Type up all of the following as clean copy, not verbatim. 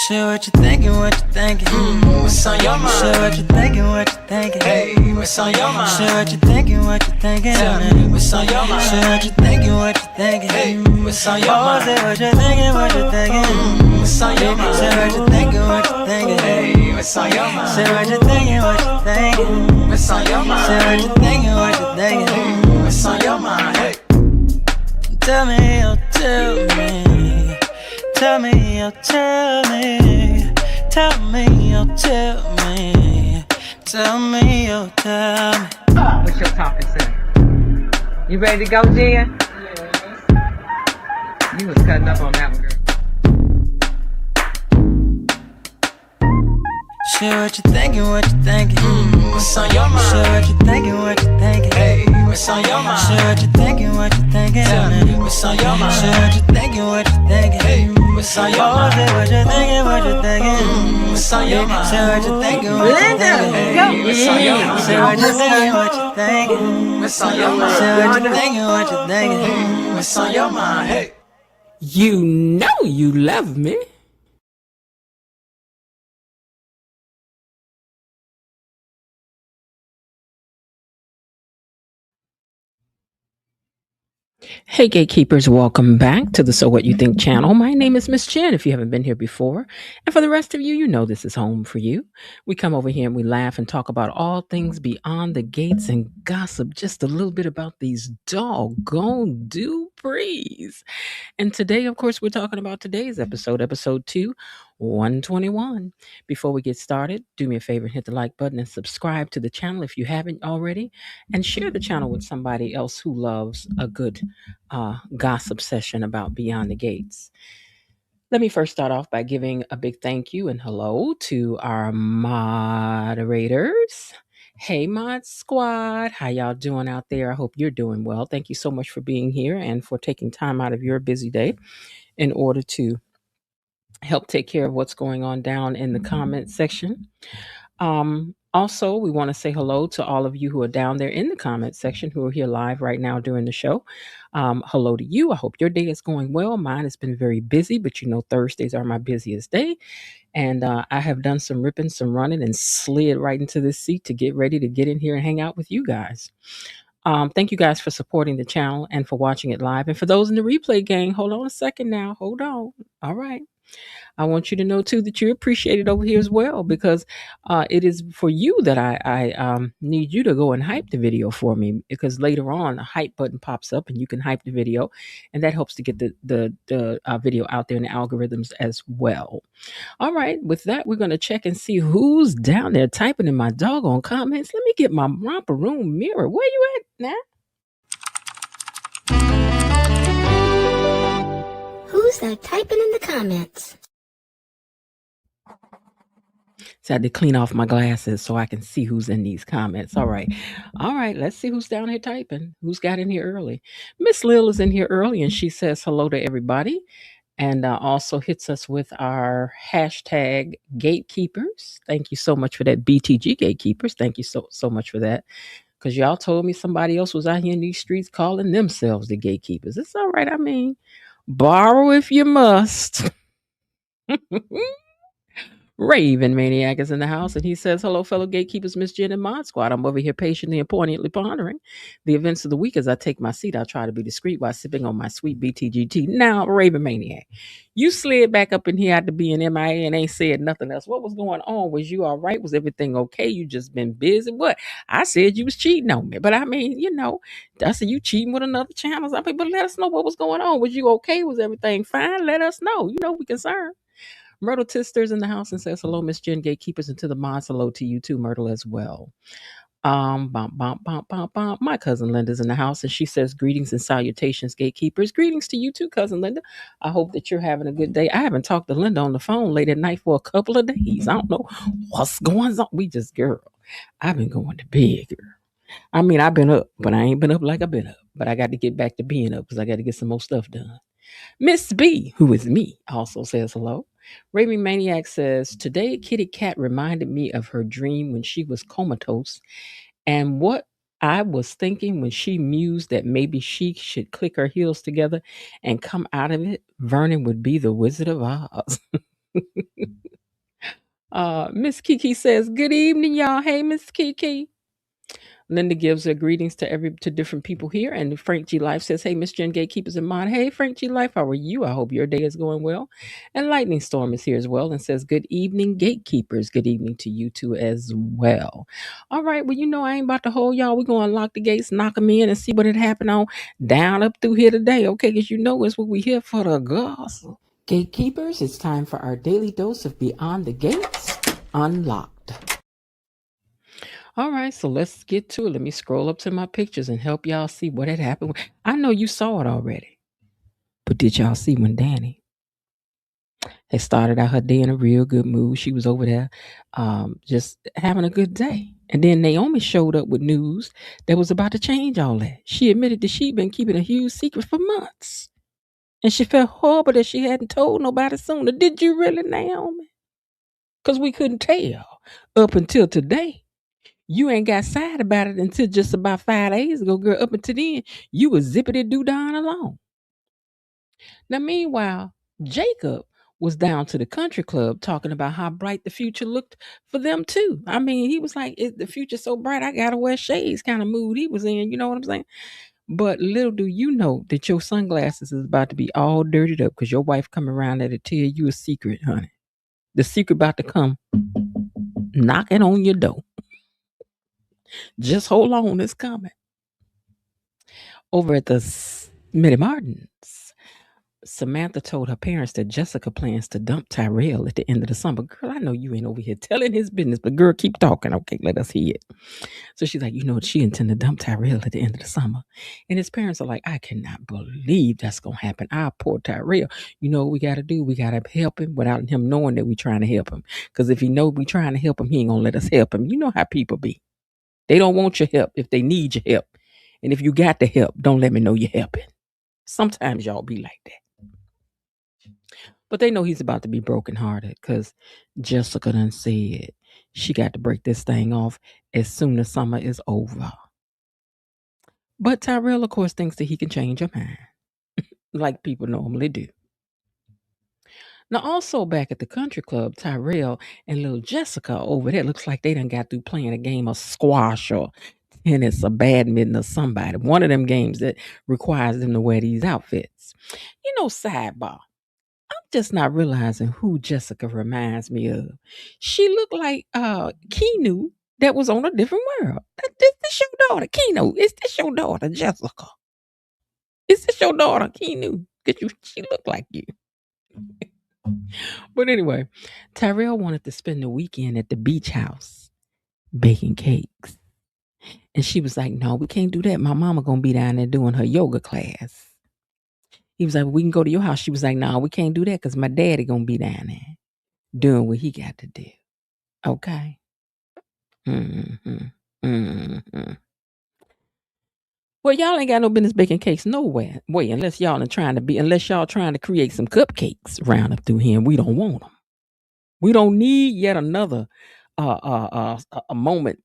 Shit, what you thinking, what you thinking? What's on your mind? Shit, what you thinking, what you thinking? Hey, what's on your mind? Shit, what you thinking, what you thinking? Tell me, what's on your mind? Shit, what you thinking, what you thinking? Hey, what's on your Oh, mind? say what you thinking, what you thinking? What's on your mind? Say what you thinking, what you thinking? Hey, what's on your mind? Say what you thinking, what you thinking? What's on your mind? Say what you thinking, what you thinking? What's on your mind? Hey, Tell me, oh, tell me. Tell me, oh, tell me. Tell me, oh, tell me. Tell me, oh, tell me. What's your topic, sir? You ready to go, Jen? You was cutting up on that one, girl. Shit, what you thinking, what you thinking? what's on your Shit, mind? what you thinking, what you thinking? Hey, what's on your mind? Shit, what you thinking, what you thinking? Tell me, what's on your mind? Shit, what you thinking, what you thinking? Hey, what's on your Oh, mind? say what you thinking, what you thinking? What's on your mind? Say what you thinking, what you thinking? Hey, what's on your mind? Say what you thinking, what you thinking? What's on your mind? Say what you thinking, what you thinking? What's on your mind? Hey. You know you love me. Hey, gatekeepers, welcome back to the So What You Think channel. My name is Miss Jen, if you haven't been here before. And for the rest of you, you know this is home for you. We come over here and we laugh and talk about all things beyond the gates and gossip just a little bit about these doggone Duprees. And today, of course, we're talking about today's episode 2, 121. Before we get started, do me a favor and hit the like button and subscribe to the channel if you haven't already, and share the channel with somebody else who loves a good gossip session about Beyond the Gates. Let me first start off by giving a big thank you and hello to our moderators. Hey, Mod Squad. How y'all doing out there? I hope you're doing well. Thank you so much for being here and for taking time out of your busy day in order to help take care of what's going on down in the comment section. Also, we want to say hello to all of you who are down there in the comment section who are here live right now during the show. Hello to you. I hope your day is going well. Mine has been very busy, but you know, Thursdays are my busiest day. And I have done some ripping, some running, and slid right into this seat to get ready to get in here and hang out with you guys. Thank you guys for supporting the channel and for watching it live. And for those in the replay gang, hold on a second now. Hold on. All right. I want you to know too that you're appreciated over here as well, because it is for you that I need you to go and hype the video for me, because later on a hype button pops up and you can hype the video, and that helps to get the video out there in the algorithms as well. All right, with that, we're going to check and see who's down there typing in my doggone comments. Let me get my romper room mirror. Where you at now? Who's that typing in the comments? So I had to clean off my glasses so I can see who's in these comments. All right. All right. Let's see who's down here typing. Who's got in here early? Miss Lil is in here early and she says hello to everybody, and also hits us with our hashtag gatekeepers. Thank you so much for that, BTG gatekeepers. Thank you so much for that. Because y'all told me somebody else was out here in these streets calling themselves the gatekeepers. It's all right. I mean, borrow if you must. Raven Maniac is in the house, and he says, hello, fellow gatekeepers, Miss Jen and Mod Squad. I'm over here patiently and poignantly pondering the events of the week. As I take my seat, I try to be discreet while sipping on my sweet BTG tea. Now, Raven Maniac, you slid back up in here after being MIA and ain't said nothing else. What was going on? Was you all right? Was everything okay? You just been busy? What? I said you was cheating on me. But I mean, you know, I said you cheating with another channel. I mean, but let us know what was going on. Was you okay? Was everything fine? Let us know. You know, we concerned. Myrtle Tister's in the house and says, hello, Miss Jen, gatekeepers, and to the mods, hello to you too, Myrtle, as well. Bump, bump, bump, bump, bump. My cousin Linda's in the house and she says, greetings and salutations, gatekeepers. Greetings to you too, cousin Linda. I hope that you're having a good day. I haven't talked to Linda on the phone late at night for a couple of days. I don't know what's going on. We just, girl, I've been going to bed, girl. I mean, I've been up, but I ain't been up like I've been up. But I got to get back to being up because I got to get some more stuff done. Miss B, who is me, also says hello. Raving Maniac says, today Kitty Cat reminded me of her dream when she was comatose and what I was thinking when she mused that maybe she should click her heels together and come out of it. Vernon would be the Wizard of Oz. Miss Kiki says, "Good evening, y'all. Hey, Miss Kiki." Linda gives her greetings to different people here, and Frank G Life says, "Hey, Miss Jen, gatekeepers in mind. Hey, Frank G Life, how are you? I hope your day is going well." And Lightning Storm is here as well and says, "Good evening, gatekeepers. Good evening to you too as well." All right, well, I ain't about to hold y'all. We're gonna unlock the gates, knock them in, and see what had happened on down up through here today. Okay, because it's what we here for the gospel. Gatekeepers, it's time for our daily dose of Beyond the Gates Unlocked. All right, so let's get to it. Let me scroll up to my pictures and help y'all see what had happened. I know you saw it already, but did y'all see when Danny had started out her day in a real good mood? She was over there just having a good day. And then Naomi showed up with news that was about to change all that. She admitted that she'd been keeping a huge secret for months. And she felt horrible that she hadn't told nobody sooner. Did you really, Naomi? Because we couldn't tell up until today. You ain't got sad about it until just about 5 days ago, girl. Up until then, you was zippity doo down alone. Now, meanwhile, Jacob was down to the country club talking about how bright the future looked for them too. I mean, he was like, the future's so bright, I gotta wear shades kind of mood he was in, you know what I'm saying? But little do you know that your sunglasses is about to be all dirtied up because your wife come around there to tell you a secret, honey. The secret about to come knocking on your door. Just hold on, it's coming. Over at the Smitty Martins, Samantha told her parents that Jessica plans to dump Tyrell at the end of the summer. Girl, I know you ain't over here telling his business, but girl, keep talking. Okay, let us hear it. So she's like, she intended to dump Tyrell at the end of the summer. And his parents are like, I cannot believe that's going to happen. Our poor Tyrell. You know what we got to do? We got to help him without him knowing that we're trying to help him. Because if he know we trying to help him, he ain't going to let us help him. You know how people be. They don't want your help if they need your help. And if you got the help, don't let me know you're helping. Sometimes y'all be like that. But they know he's about to be brokenhearted because Jessica done said she got to break this thing off as soon as summer is over. But Tyrell, of course, thinks that he can change her mind, like people normally do. Now, also back at the country club, Tyrell and little Jessica over there looks like they done got through playing a game of squash or tennis or badminton or somebody. One of them games that requires them to wear these outfits. Sidebar. I'm just not realizing who Jessica reminds me of. She looked like Keanu that was on a different world. This your daughter, Keanu. Is this your daughter, Jessica? Is this your daughter, Keanu? She looked like you. But anyway, Tyrell wanted to spend the weekend at the beach house baking cakes. And she was like, no, we can't do that. My mama gonna be down there doing her yoga class. He was like, we can go to your house. She was like, no, we can't do that because my daddy gonna be down there doing what he got to do. Okay. Mm-hmm. Mm-hmm. Well, y'all ain't got no business baking cakes nowhere. Wait, unless y'all trying to create some cupcakes round up through here, and we don't want them. We don't need yet another a moment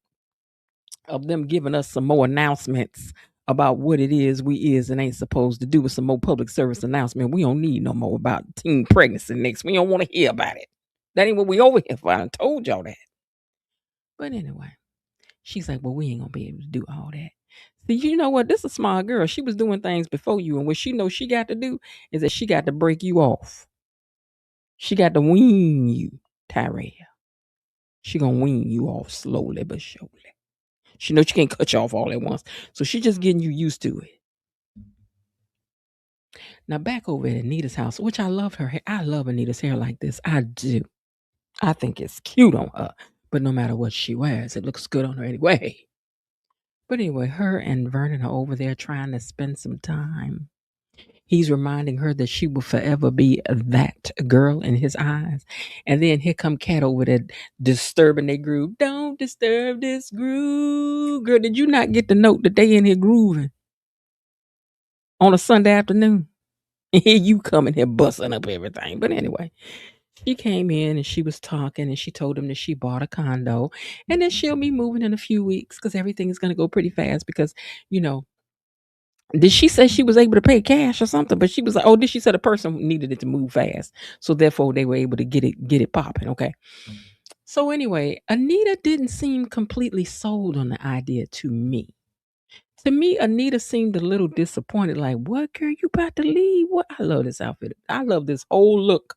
of them giving us some more announcements about what it is we is and ain't supposed to do with some more public service announcement. We don't need no more about teen pregnancy next. We don't want to hear about it. That ain't what we over here for. I told y'all that. But anyway, she's like, well, we ain't gonna be able to do all that. See, you know what? This is a smart girl. She was doing things before you, and what she knows she got to do is that she got to break you off. She got to wean you, Tyrell. She gonna wean you off slowly but surely. She knows she can't cut you off all at once. So she just getting you used to it. Now back over at Anita's house, which I love her hair. I love Anita's hair like this. I do. I think it's cute on her. But no matter what she wears, it looks good on her anyway. But anyway, her and Vernon are over there trying to spend some time. He's reminding her that she will forever be that girl in his eyes. And then here come Cat over there disturbing their groove. Don't disturb this groove. Girl, did you not get the note that they in here grooving on a Sunday afternoon? And here you coming here busting up everything. But anyway, she came in and she was talking and she told him that she bought a condo and then she'll be moving in a few weeks because everything is going to go pretty fast because, Did she say she was able to pay cash or something? But she was like, oh, did she say the person needed it to move fast, so therefore they were able to get it popping? Okay. So anyway, Anita didn't seem completely sold on the idea to me. To me, Anita seemed a little disappointed. Like, what, girl? You about to leave? What? I love this outfit. I love this whole look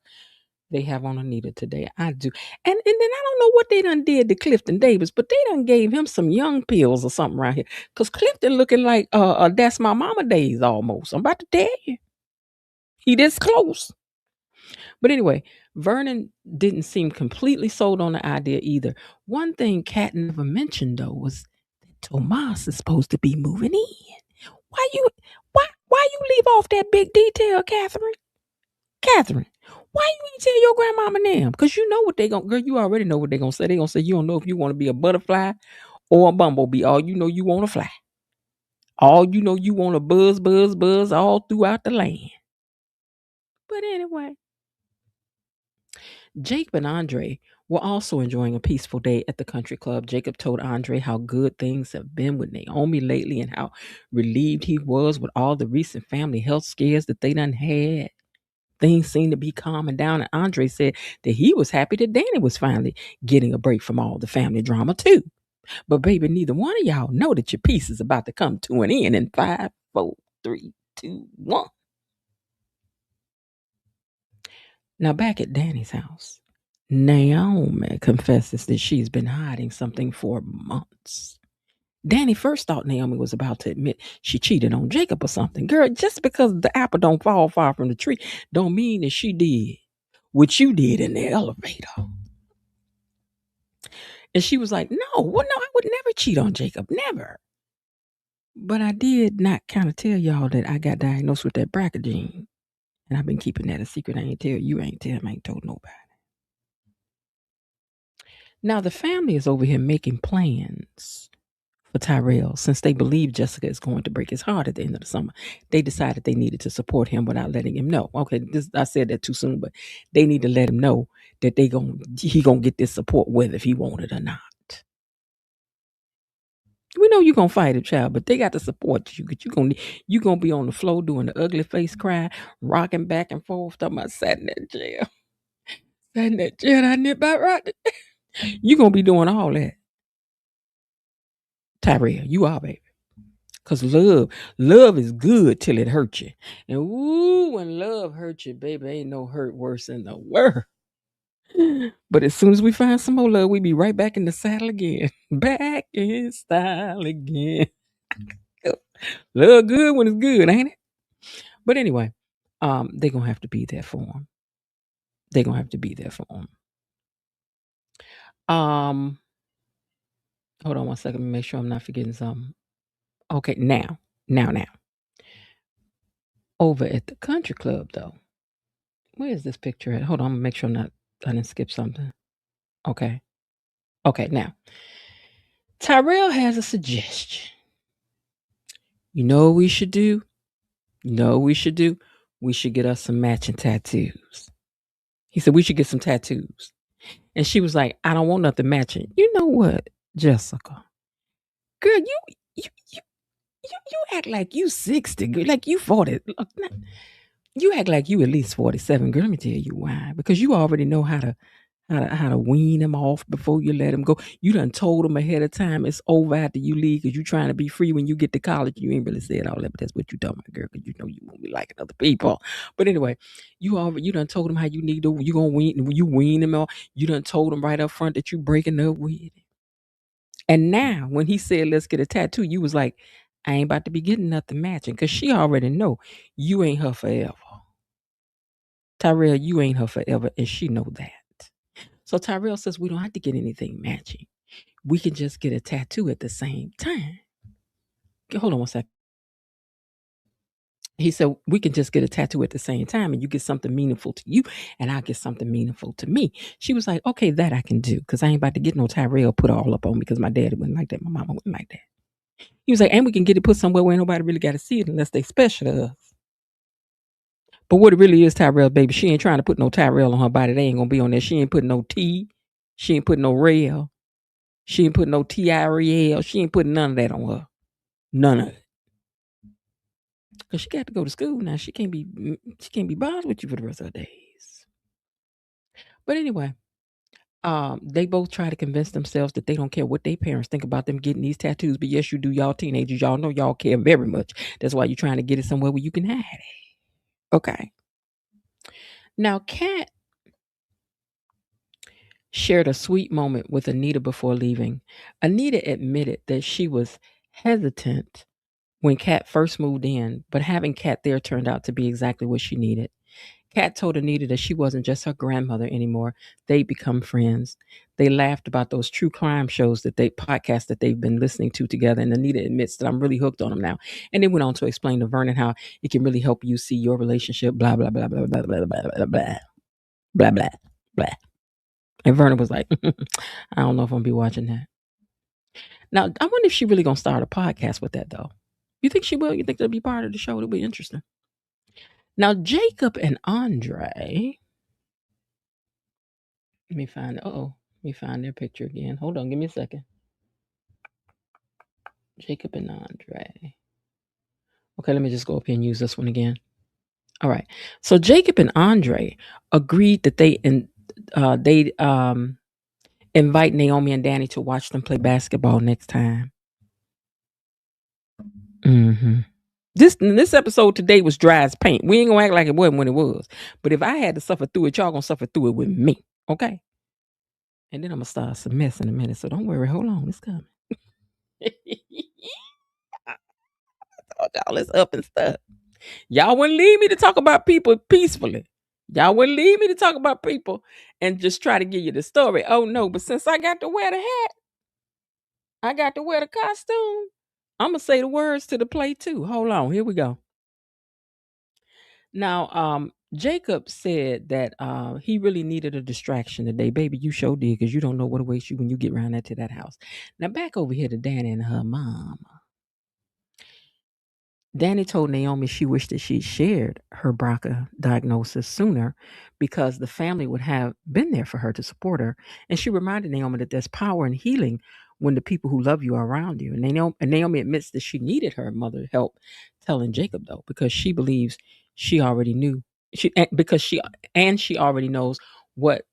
they have on Anita today. I do. And then I don't know what they done did to Clifton Davis, but they done gave him some young pills or something right here. Cause Clifton looking like that's my mama days almost. I'm about to tell you. He this close. But anyway, Vernon didn't seem completely sold on the idea either. One thing Kat never mentioned though was that Tomas is supposed to be moving in. Why you leave off that big detail, Catherine? Catherine, why you ain't tell your grandmama and them? Because you know what they gonna, girl, you already know what they gonna say. They gonna say you don't know if you want to be a butterfly or a bumblebee. All you know you want to fly. All you know you want to buzz, buzz, buzz all throughout the land. But anyway, Jacob and Andre were also enjoying a peaceful day at the country club. Jacob told Andre how good things have been with Naomi lately and how relieved he was with all the recent family health scares that they done had. Things seemed to be calming down, and Andre said that he was happy that Danny was finally getting a break from all the family drama too. But baby, neither one of y'all know that your piece is about to come to an end in 5, 4, 3, 2, 1. Now back at Danny's house, Naomi confesses that she's been hiding something for months. Danny first thought Naomi was about to admit she cheated on Jacob or something. Girl, just because the apple don't fall far from the tree don't mean that she did what you did in the elevator. And she was like, no, well, no, I would never cheat on Jacob. Never. But I did not kind of tell y'all that I got diagnosed with that BRCA gene. And I've been keeping that a secret. I ain't tell you, I ain't tell him, I ain't told nobody. Now the family is over here making plans for Tyrell. Since they believe Jessica is going to break his heart at the end of the summer, they decided they needed to support him without letting him know. Okay, I said that too soon, but they need to let him know that he gonna get this support whether if he want it or not. We know you're gonna fight a child, but they got to support you. You gonna be on the floor doing the ugly face cry, rocking back and forth, talking about sat in that chair. Sat in that chair, I nip about right. You gonna be doing all that. Tyrell, you are, baby. Cause love is good till it hurts you. And ooh, when love hurts you, baby, ain't no hurt worse in the world. But as soon as we find some more love, we be right back in the saddle again. Back in style again. Love good when it's good, ain't it? But anyway, they're gonna have to be there for him. They're gonna have to be there for him. Hold on one second, make sure I'm not forgetting something. Okay, now. Over at the country club though. Where is this picture at? Hold on, I'm gonna make sure I didn't skip something. Okay. Okay, now. Tyrell has a suggestion. You know what we should do? We should get us some matching tattoos. He said we should get some tattoos. And she was like, I don't want nothing matching. You know what, Jessica? Girl, you act like you 60, girl, like you 40. Look, you act like you at least 47, girl. Let me tell you why. Because you already know how to wean them off before you let them go. You done told them ahead of time it's over after you leave because you trying to be free when you get to college. You ain't really said all that, but that's what you talking about, girl, because you know you won't be liking other people. But anyway, you done told them how you need to, you gonna wean them off. You done told them right up front that you breaking up with it. And now when he said let's get a tattoo, you was like, I ain't about to be getting nothing matching because she already know you ain't her forever. Tyrell, you ain't her forever, and she know that. So Tyrell says we don't have to get anything matching. We can just get a tattoo at the same time. Hold on one second. He said we can just get a tattoo at the same time and you get something meaningful to you and I get something meaningful to me. She was like, okay, that I can do because I ain't about to get no Tyrell put all up on me because my daddy wouldn't like that. My mama wouldn't like that. He was like, and we can get it put somewhere where nobody really got to see it unless they special to us. But what it really is, Tyrell, baby, she ain't trying to put no Tyrell on her body. They ain't going to be on there. She ain't putting no T. She ain't putting no rail. She ain't putting no T-I-R-E-L. She ain't putting none of that on her. None of it. because she got to go to school now. She can't be bothered with you for the rest of her days. But anyway, they both try to convince themselves that they don't care what their parents think about them getting these tattoos. But yes, you do. Y'all teenagers, y'all know y'all care very much. That's why you're trying to get it somewhere where you can hide it. Okay. Now, Kat shared a sweet moment with Anita before leaving. Anita admitted that she was hesitant when Kat first moved in, but having Kat there turned out to be exactly what she needed. Kat told Anita that she wasn't just her grandmother anymore. They'd become friends. They laughed about those true crime shows podcasts that they've been listening to together. And Anita admits that I'm really hooked on them now. And they went on to explain to Vernon how it can really help you see your relationship, blah, blah, blah, blah, blah, blah, blah, blah, blah, blah, blah, blah. And Vernon was like, I don't know if I'm going to be watching that. Now, I wonder if she really going to start a podcast with that, though. You think she will? You think that'll be part of the show? It'll be interesting. Now, Jacob and Andre, let me find their picture again. Hold on, give me a second. Jacob and Andre. Okay, let me just go up here and use this one again. All right. So Jacob and Andre agreed that they'd invite Naomi and Danny to watch them play basketball next time. Mm-hmm. This episode today was dry as paint. We ain't gonna act like it wasn't when it was. But if I had to suffer through it, y'all gonna suffer through it with me. Okay? And then I'm gonna start some mess in a minute. So don't worry. Hold on. It's coming. I told y'all it's up and stuff. Y'all wouldn't leave me to talk about people peacefully. Y'all wouldn't leave me to talk about people and just try to give you the story. Oh no, but since I got to wear the hat, I got to wear the costume, I'm going to say the words to the play too. Hold on, here we go. Now, Jacob said that he really needed a distraction today. Baby, you sure did, because you don't know what awaits you when you get around to that house. Now, back over here to Danny and her mom. Danny told Naomi she wished that she'd shared her BRCA diagnosis sooner because the family would have been there for her to support her. And she reminded Naomi that there's power in healing when the people who love you are around you. And Naomi admits that she needed her mother help telling Jacob, though, because she believes she already knew. She already knows what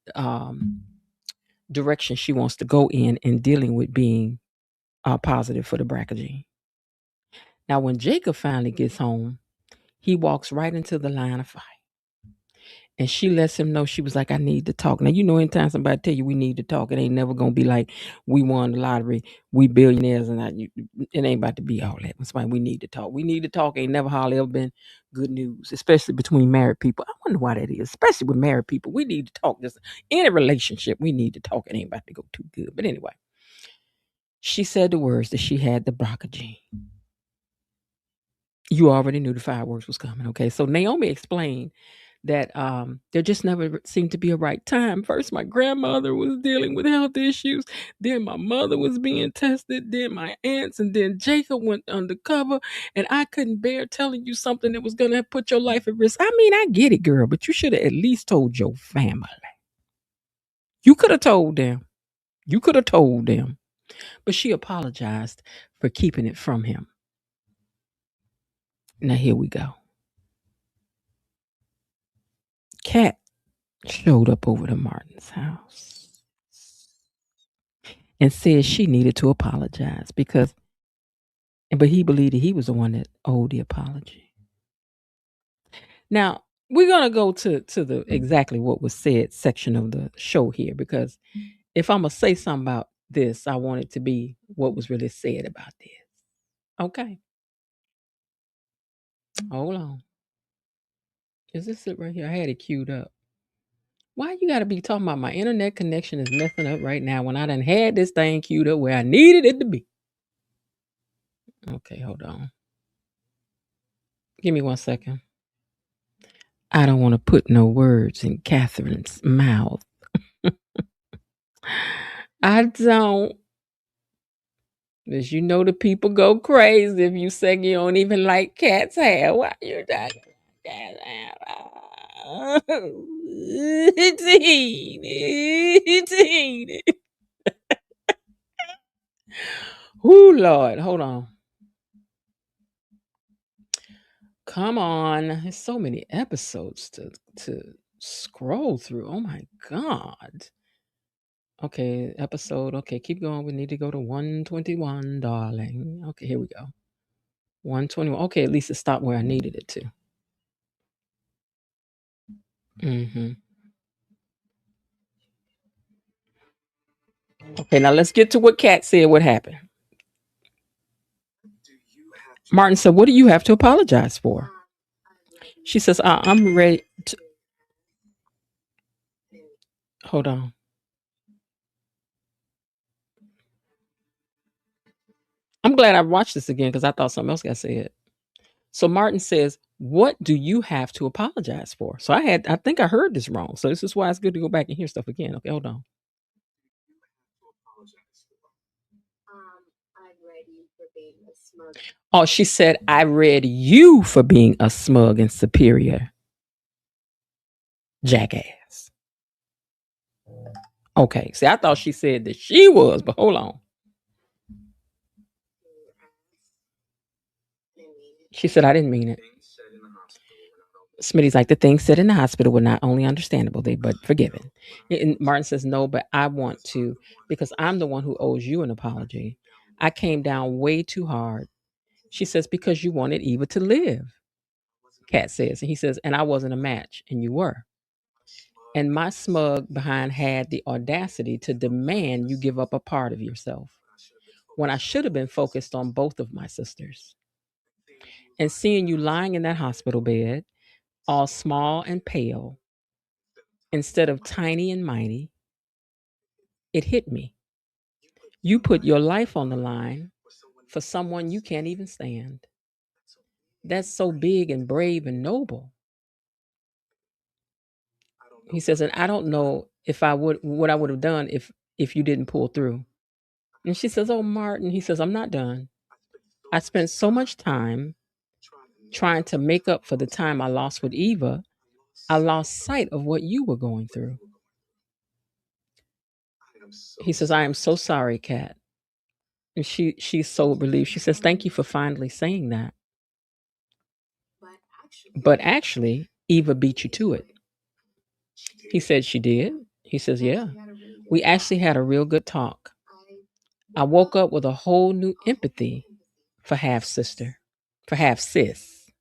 direction she wants to go in dealing with being positive for the BRCA gene. Now, when Jacob finally gets home, he walks right into the line of fire. And she lets him know, she was like, I need to talk. Now, you know, anytime somebody tell you we need to talk, it ain't never going to be like we won the lottery, we billionaires, and it ain't about to be all that. That's why we need to talk. We need to talk ain't never hardly ever been good news, especially between married people. I wonder why that is, especially with married people. We need to talk. Just any relationship, we need to talk. It ain't about to go too good. But anyway, she said the words that she had the BRCA gene. You already knew the fireworks was coming, okay? So Naomi explained that there just never seemed to be a right time. First, my grandmother was dealing with health issues. Then my mother was being tested. Then my aunts. And then Jacob went undercover. And I couldn't bear telling you something that was going to put your life at risk. I mean, I get it, girl, but you should have at least told your family. You could have told them. You could have told them. But she apologized for keeping it from him. Now, here we go. Kat showed up over to Martin's house and said she needed to apologize but he believed that he was the one that owed the apology. Now, we're going to go to the exactly what was said section of the show here, because if I'm going to say something about this, I want it to be what was really said about this. Okay. Hold on. Is this it right here? I had it queued up. Why you got to be talking about my internet connection is messing up right now when I done had this thing queued up where I needed it to be? Okay, hold on. Give me 1 second. I don't want to put no words in Catherine's mouth. I don't. As you know, the people go crazy if you say you don't even like cat's hair. Why you talking about cat's hair? Teeny. Ooh, Lord. Hold on. Come on. There's so many episodes to scroll through. Oh my God. Okay, episode. Okay, keep going. We need to go to 121, darling. Okay, here we go. 121. Okay, at least it stopped where I needed it to. Mm-hmm. Okay, now let's get to what Kat said. What happened? Martin said, "What do you have to apologize for?" She says, "I'm ready to." Hold on. I'm glad I watched this again because I thought something else got said. So Martin says, "What do you have to apologize for?" So I think I heard this wrong. So this is why it's good to go back and hear stuff again. Okay, hold on. Oh, she said, "I read you for being a smug and superior jackass." Okay, see, I thought she said that she was, but hold on. She said, "I didn't mean it." Smitty's like, "The things said in the hospital were not only understandable, but forgiven." And Martin says, "No, but I want to because I'm the one who owes you an apology. I came down way too hard." She says, "Because you wanted Eva to live." Kat says, and he says, "And I wasn't a match, and you were. And my smug behind had the audacity to demand you give up a part of yourself when I should have been focused on both of my sisters. And seeing you lying in that hospital bed, all small and pale, instead of tiny and mighty, it hit me. You put your life on the line for someone you can't even stand. That's so big and brave and noble." He says, "And I don't know if I would what I would have done if you didn't pull through." And she says, "Oh, Martin," he says, "I'm not done. I spent so much time trying to make up for the time I lost with Eva. I lost sight of what you were going through." He says, "I am so sorry, Kat." And she's so relieved. She says, "Thank you for finally saying that. But actually, Eva beat you to it." He said, "She did?" He says, "Yeah. We actually had a real good talk. I woke up with a whole new empathy for half sister, for half sis."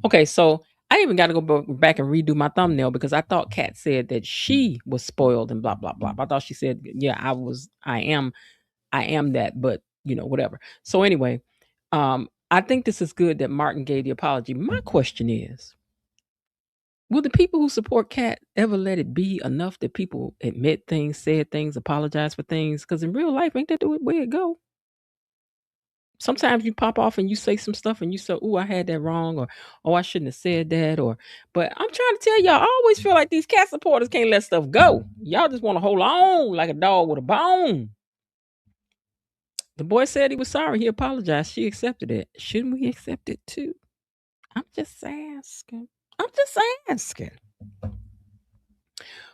Okay, so I even got to go back and redo my thumbnail because I thought Kat said that she was spoiled and blah blah blah. I thought she said, "Yeah, I am that," but whatever. So anyway, I think this is good that Martin gave the apology. My question is, will the people who support Kat ever let it be enough that people admit things, said things, apologize for things? Because in real life, ain't that the way it go? Sometimes you pop off and you say some stuff and you say, "Oh, I had that wrong," or "Oh, I shouldn't have said that," but I'm trying to tell y'all, I always feel like these Cat supporters can't let stuff go. Y'all just want to hold on like a dog with a bone. The boy said he was sorry. He apologized. She accepted it. Shouldn't we accept it too? I'm just asking. I'm just asking.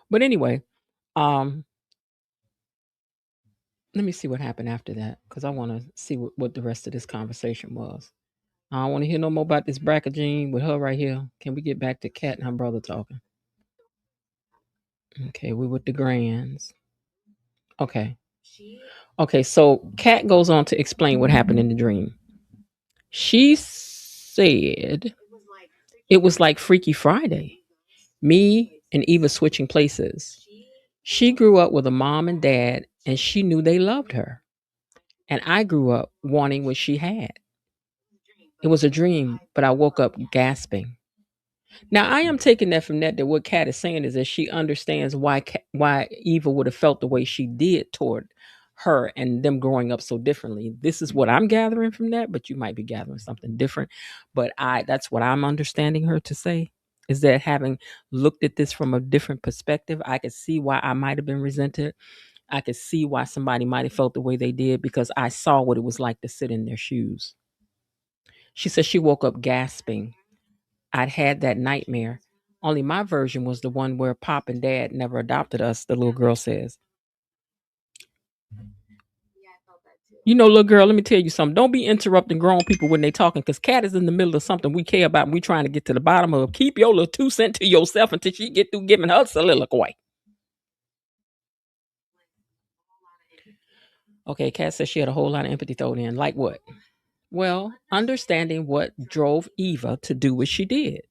But anyway, um, let me see what happened after that because I want to see what the rest of this conversation was. I don't want to hear no more about this bracket Jean with her right here. Can we get back to Kat and her brother talking? Okay, we with the grands. Okay. Okay, so Kat goes on to explain what happened in the dream. She said it was like Freaky Friday. Me and Eva switching places. She grew up with a mom and dad, and she knew they loved her. And I grew up wanting what she had. It was a dream, but I woke up gasping. Now I am taking that from that what Kat is saying is that she understands why Eva would have felt the way she did toward her and them growing up so differently. This is what I'm gathering from that, but you might be gathering something different. But that's what I'm understanding her to say is that having looked at this from a different perspective, I could see why I might have been resented. I could see why somebody might have felt the way they did because I saw what it was like to sit in their shoes. She said she woke up gasping. I'd had that nightmare. Only my version was the one where Pop and Dad never adopted us, the little girl says. You know, little girl, let me tell you something. Don't be interrupting grown people when they talking, because Cat is in the middle of something we care about and we trying to get to the bottom of. Keep your little 2 cents to yourself until she get through giving her soliloquy. Okay, Cat says she had a whole lot of empathy thrown in. Like what? Well, understanding what drove Eva to do what she did.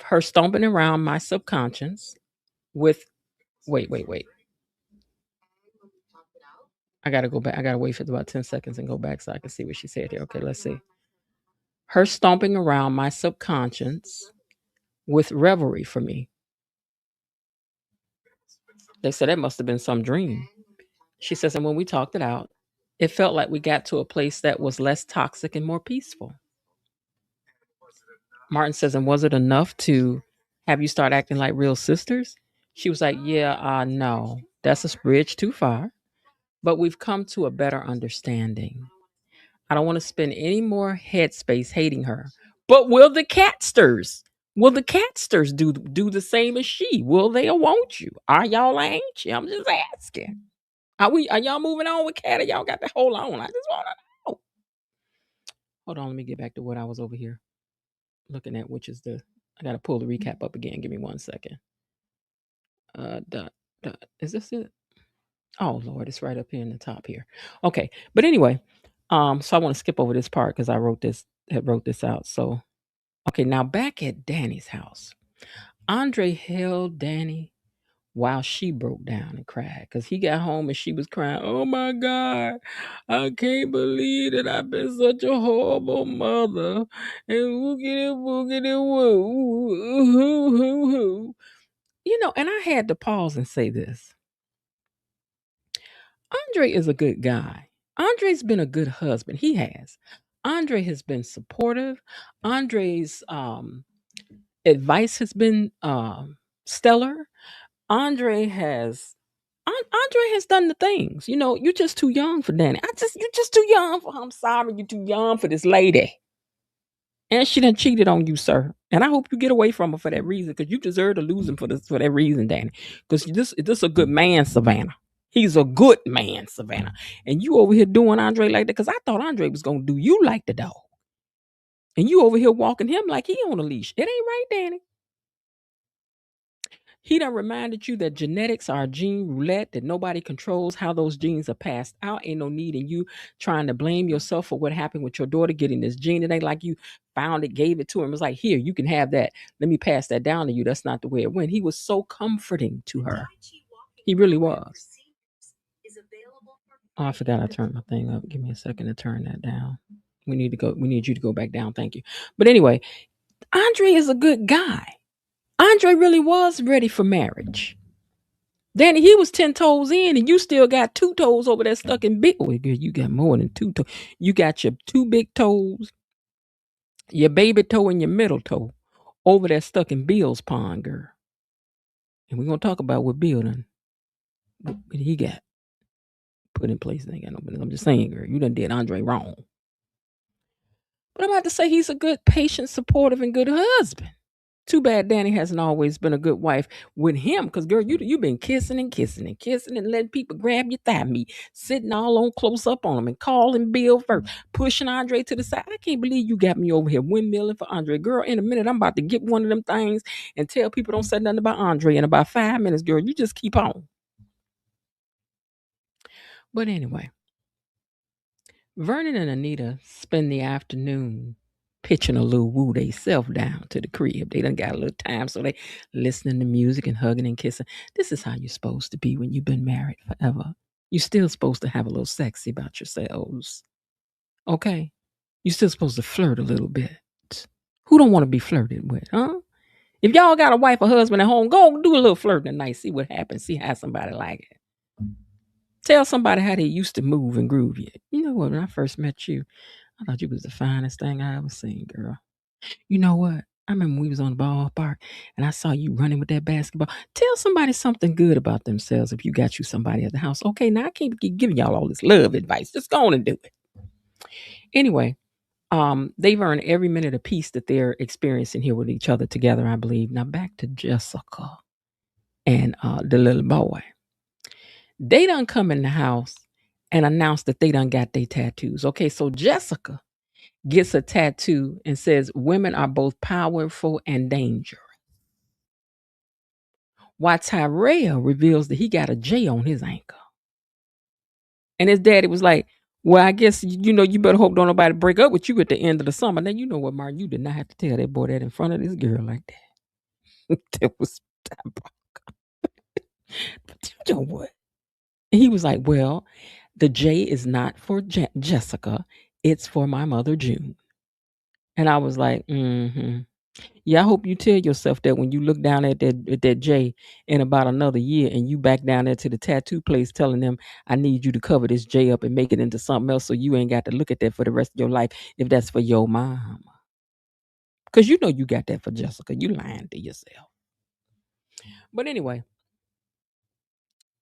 Her stomping around my subconscious with wait. I gotta go back. I gotta wait for about 10 seconds and go back so I can see what she said here. Okay, let's see. Her stomping around my subconscious with revelry for me. They said that must have been some dream. She says, and when we talked it out, it felt like we got to a place that was less toxic and more peaceful. Martin says, and was it enough to have you start acting like real sisters? She was like, yeah, no, that's a bridge too far. But we've come to a better understanding. I don't want to spend any more headspace hating her. But will the catsters? Will the catsters do the same as she? Will they or won't you? Are y'all ain't you? I'm just asking. Are y'all moving on with Cat? Or y'all got to hold on? I just want to know. Hold on, let me get back to what I was over here looking at, which is I gotta pull the recap up again. Give me 1 second. Dot. Is this it? Oh Lord, it's right up here in the top here. Okay, but anyway, so I want to skip over this part because I wrote this out. So okay, now back at Danny's house, Andre held Danny while she broke down and cried because he got home and she was crying. Oh my God, I can't believe that I've been such a horrible mother. And woogity woo. You know, and I had to pause and say this. Andre is a good guy. Andre's been a good husband. He has. Andre has been supportive. Andre's advice has been stellar. Andre has done the things. You know, you're just too young for Danny. You're just too young for her. I'm sorry, you're too young for this lady. And she done cheated on you, sir. And I hope you get away from her for that reason, because you deserve to lose him for that reason, Danny. Because this a good man, Savannah. He's a good man, Savannah. And you over here doing Andre like that, because I thought Andre was gonna do you like the dog. And you over here walking him like he on a leash. It ain't right, Danny. He done reminded you that genetics are a gene roulette, that nobody controls how those genes are passed out. Ain't no need in you trying to blame yourself for what happened with your daughter getting this gene. It ain't like you found it, gave it to him. It's like, here, you can have that. Let me pass that down to you. That's not the way it went. He was so comforting to her. He really was. Oh, I forgot I turned my thing up. Give me a second to turn that down. We need you to go back down. Thank you. But anyway, Andre is a good guy. Andre really was ready for marriage. Danny, he was 10 toes in, and you still got 2 toes over there stuck in big. Wait, girl, you got more than 2 toes. You got your 2 big toes, your baby toe, and your middle toe over there stuck in Bill's pond, girl. And we're going to talk about what Bill done. What he got put in place. They ain't got no business. I'm just saying, girl, you done did Andre wrong. But I'm about to say he's a good, patient, supportive, and good husband. Too bad Danny hasn't always been a good wife with him, because girl, you've been kissing and letting people grab your thigh meat, sitting all on close up on him and calling Bill first, pushing Andre to the side. I can't believe you got me over here windmilling for Andre. Girl, in a minute, I'm about to get one of them things and tell people don't say nothing about Andre in about 5 minutes, girl. You just keep on. But anyway, Vernon and Anita spend the afternoon pitching a little woo they self down to the crib. They done got a little time, so they listening to music and hugging and kissing. This is how you're supposed to be when you've been married forever. You're still supposed to have a little sexy about yourselves. Okay? You're still supposed to flirt a little bit. Who don't want to be flirted with, huh? If y'all got a wife or husband at home, go do a little flirting tonight. See what happens. See how somebody like it. Tell somebody how they used to move and groove you. You know what? When I first met you, I thought you was the finest thing I ever seen, girl. You know what? I remember we was on the ballpark and I saw you running with that basketball. Tell somebody something good about themselves if you got you somebody at the house. Okay, now I can't keep giving y'all all this love advice. Just go on and do it. Anyway, they've earned every minute of peace that they're experiencing here with each other together, I believe. Now back to Jessica and the little boy. They done come in the house and announced that they done got their tattoos. Okay, so Jessica gets a tattoo and says women are both powerful and dangerous. While Tyrell reveals that he got a J on his ankle. And his daddy was like, well, I guess, you better hope don't nobody break up with you at the end of the summer. Now, you know what, Martin? You did not have to tell that boy that in front of this girl like that. That was but you know what? And he was like, well, the J is not for Jessica. It's for my mother, June. And I was like, yeah, I hope you tell yourself that when you look down at that J in about another year and you back down there to the tattoo place telling them, I need you to cover this J up and make it into something else so you ain't got to look at that for the rest of your life if that's for your mama. Because you know you got that for Jessica. You lying to yourself. But anyway,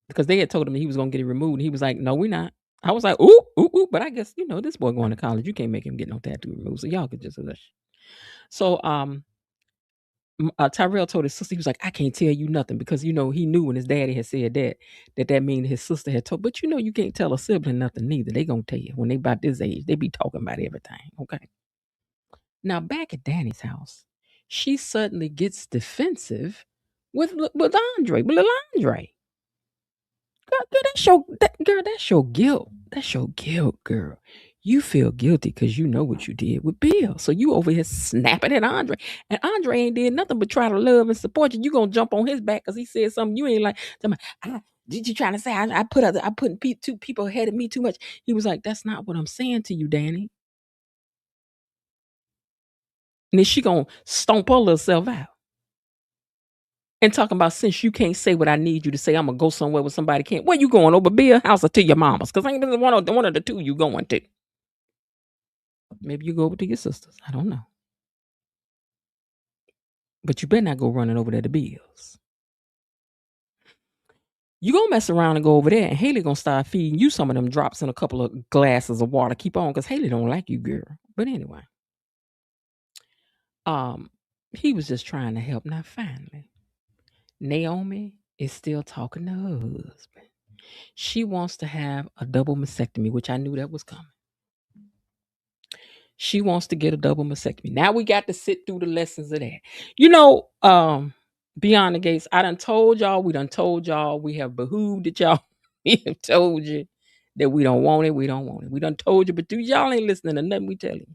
because they had told him he was going to get it removed. And he was like, no, we're not. I was like, ooh. But I guess, this boy going to college. You can't make him get no tattoo removed. So y'all could just hush. So, Tyrell told his sister, he was like, I can't tell you nothing because, he knew when his daddy had said that mean his sister had told, but you can't tell a sibling nothing neither. They gonna tell you when they about this age, they be talking about everything. Okay. Now back at Danny's house, she suddenly gets defensive with Andre, with little Andre. Girl, that's your guilt. That's your guilt, girl. You feel guilty because you know what you did with Bill. So you over here snapping at Andre. And Andre ain't did nothing but try to love and support you. You gonna jump on his back because he said something you ain't like. Did you trying to say I put two people ahead of me too much? He was like, that's not what I'm saying to you, Danny. And then she gonna stomp her little self out. And talking about since you can't say what I need you to say, I'm gonna go somewhere where somebody can't. Where you going, over Bill house or to your mama's? Because I ain't one of the two you going to. Maybe you go over to your sister's. I don't know. But you better not go running over there to Bill's. You gonna mess around and go over there, and Haley gonna start feeding you some of them drops in a couple of glasses of water. Keep on, because Haley don't like you, girl. But anyway, he was just trying to help. Now, finally, Naomi is still talking to her husband. She wants to have a double mastectomy, which I knew that was coming. She wants to get a double mastectomy. Now we got to sit through the lessons of that. Beyond the gates, we done told y'all, we have behooved it, y'all. We have told you that we don't want it. We done told you, but y'all ain't listening to nothing we tell you.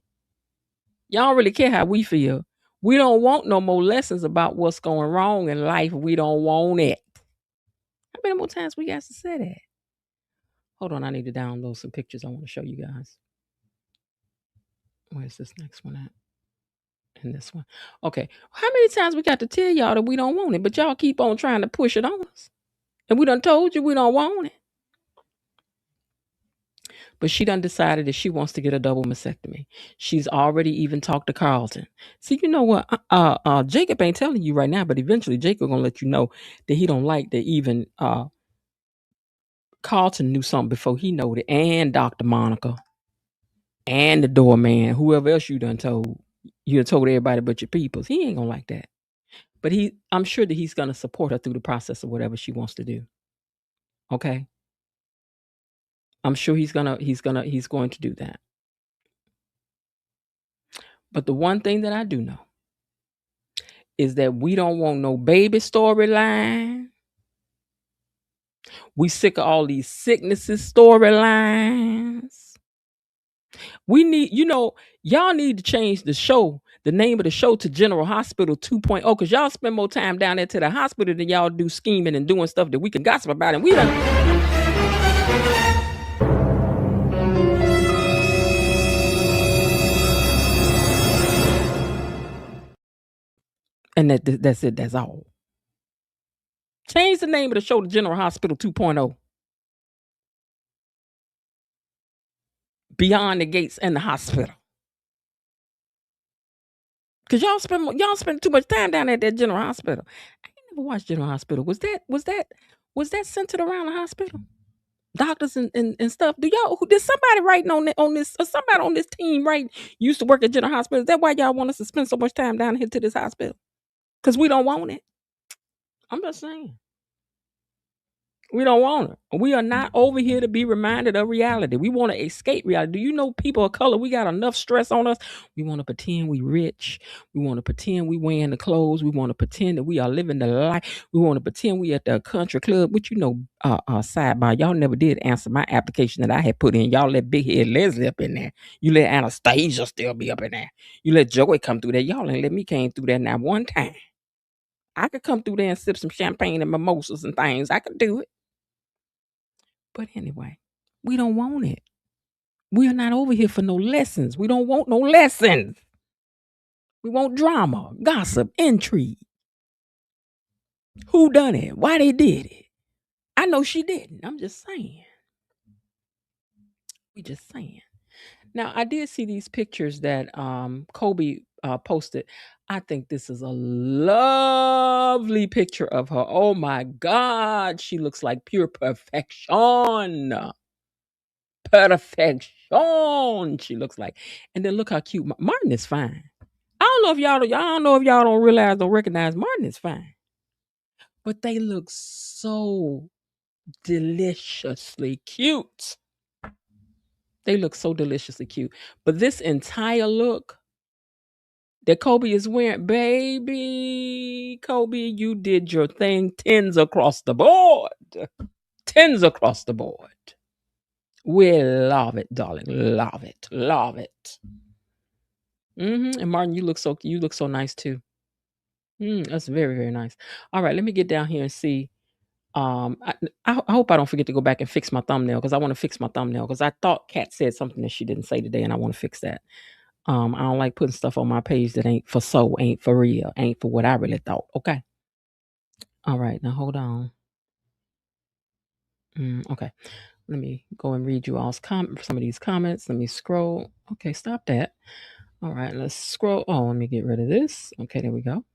Y'all don't really care how we feel. We don't want no more lessons about what's going wrong in life. We don't want it. How many more times we got to say that? Hold on, I need to download some pictures I want to show you guys. Where's this next one at? And this one. Okay. How many times we got to tell y'all that we don't want it, but y'all keep on trying to push it on us? And we done told you we don't want it. But she done decided that she wants to get a double mastectomy. She's already even talked to Carlton. See, you know what? Jacob ain't telling you right now, but eventually Jacob gonna let you know that he don't like that even Carlton knew something before he knowed it, and Dr. Monica, and the doorman, whoever else you done told. You done told everybody but your peoples. He ain't gonna like that. But I'm sure that he's gonna support her through the process of whatever she wants to do. Okay. I'm sure he's going to do that. But the one thing that I do know is that we don't want no baby storyline. We sick of all these sicknesses storylines. We need, y'all need to change the name of the show to General Hospital 2.0, because y'all spend more time down there to the hospital than y'all do scheming and doing stuff that we can gossip about. And we don't. And that's it. That's all. Change the name of the show to General Hospital 2.0. Beyond the gates and the hospital. Because y'all spend too much time down at that General Hospital. I ain't never watched General Hospital. Was that centered around the hospital? Doctors and stuff. Did somebody writing on this, or somebody on this team used to work at General Hospital? Is that why y'all want us to spend so much time down here to this hospital? Because we don't want it. I'm just saying. We don't want her. We are not over here to be reminded of reality. We want to escape reality. Do you know people of color? We got enough stress on us. We want to pretend we rich. We want to pretend we wearing the clothes. We want to pretend that we are living the life. We want to pretend we at the country club. But sidebar, y'all never did answer my application that I had put in. Y'all let Big Head Leslie up in there. You let Anastasia still be up in there. You let Joey come through there. Y'all ain't let me came through there not one time. I could come through there and sip some champagne and mimosas and things. I could do it. But anyway, we don't want it. We are not over here for no lessons. We don't want no lessons. We want drama, gossip, intrigue. Who done it? Why they did it? I know she didn't. I'm just saying. We just saying. Now, I did see these pictures that Kobe posted. I think this is a lovely picture of her. Oh my God, she looks like pure perfection. Perfection. She looks like. And then look how cute Martin is fine. I don't know if y'all don't realize or recognize Martin is fine. But they look so deliciously cute. They look so deliciously cute. But this entire look that Kobe is wearing, baby, Kobe, you did your thing. Tens across the board. Tens across the board. We love it, darling. Love it. Love it. And Martin, you look so nice too. That's very, very nice. All right, let me get down here and see. I hope I don't forget to go back and fix my thumbnail because I want to fix my thumbnail because I thought Kat said something that she didn't say today, and I want to fix that. I don't like putting stuff on my page that ain't for real, ain't for what I really thought. Okay. All right, now hold on. Okay, let me go and read you all's some of these comments. Let me scroll. Okay, stop that. All right, let's scroll. Oh, let me get rid of this. Okay, there we go.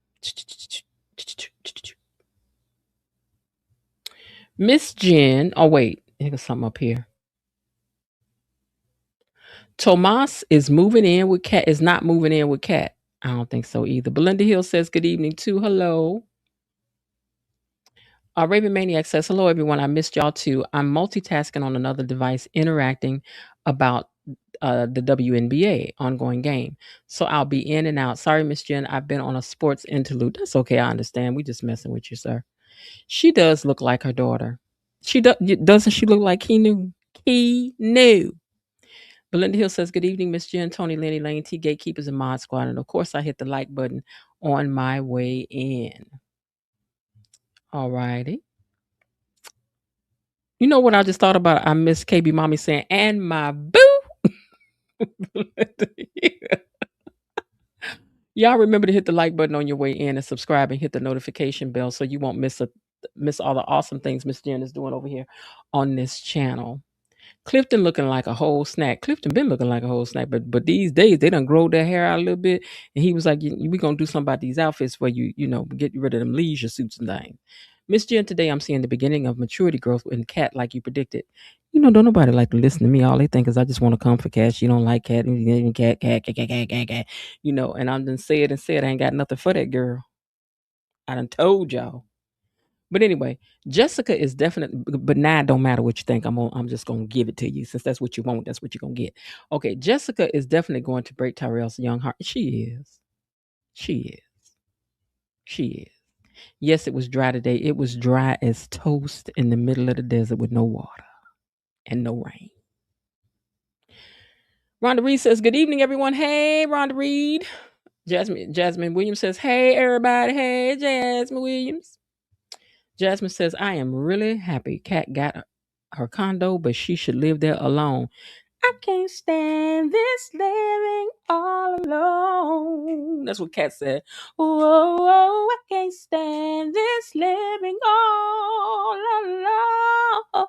Miss Jen. Oh, wait. There's something up here. Tomas is moving in with Kat. Is not moving in with Kat. I don't think so either. Belinda Hill says good evening too. Hello. Raven Maniac says hello everyone. I missed y'all too. I'm multitasking on another device, interacting about the WNBA ongoing game. So I'll be in and out. Sorry, Miss Jen. I've been on a sports interlude. That's okay. I understand. We just messing with you, sir. She does look like her daughter. Doesn't she look like he knew? He knew. Belinda Hill says, good evening, Miss Jen, Tony, Lenny, Lane, T, Gatekeepers, and Mod Squad. And of course, I hit the like button on my way in. All righty. You know what I just thought about? I miss KB Mommy saying, and my boo. Y'all remember to hit the like button on your way in and subscribe and hit the notification bell so you won't miss all the awesome things Miss Jen is doing over here on this channel. Clifton looking like a whole snack. Clifton been looking like a whole snack, but these days they done grow their hair out a little bit. And he was like, "We gonna do something about these outfits where you get rid of them leisure suits and things." Miss Jen, today I'm seeing the beginning of maturity growth in Cat, like you predicted. Don't nobody like to listen to me. All they think is I just want to come for Cat. You don't like Cat, cat. And I'm done said and said I ain't got nothing for that girl. I done told y'all. But anyway, Jessica is definitely, but now it don't matter what you think. I'm just gonna give it to you since that's what you want. That's what you're gonna get. Okay, Jessica is definitely going to break Tyrell's young heart. She is. Yes, it was dry today. It was dry as toast in the middle of the desert with no water and no rain. Rhonda Reed says, good evening, everyone. Hey, Rhonda Reed. Jasmine Williams says, hey, everybody. Hey, Jasmine Williams. Jasmine says, I am really happy Kat got her condo, but she should live there alone. I can't stand this living all alone. That's what Kat said. Whoa, I can't stand this living all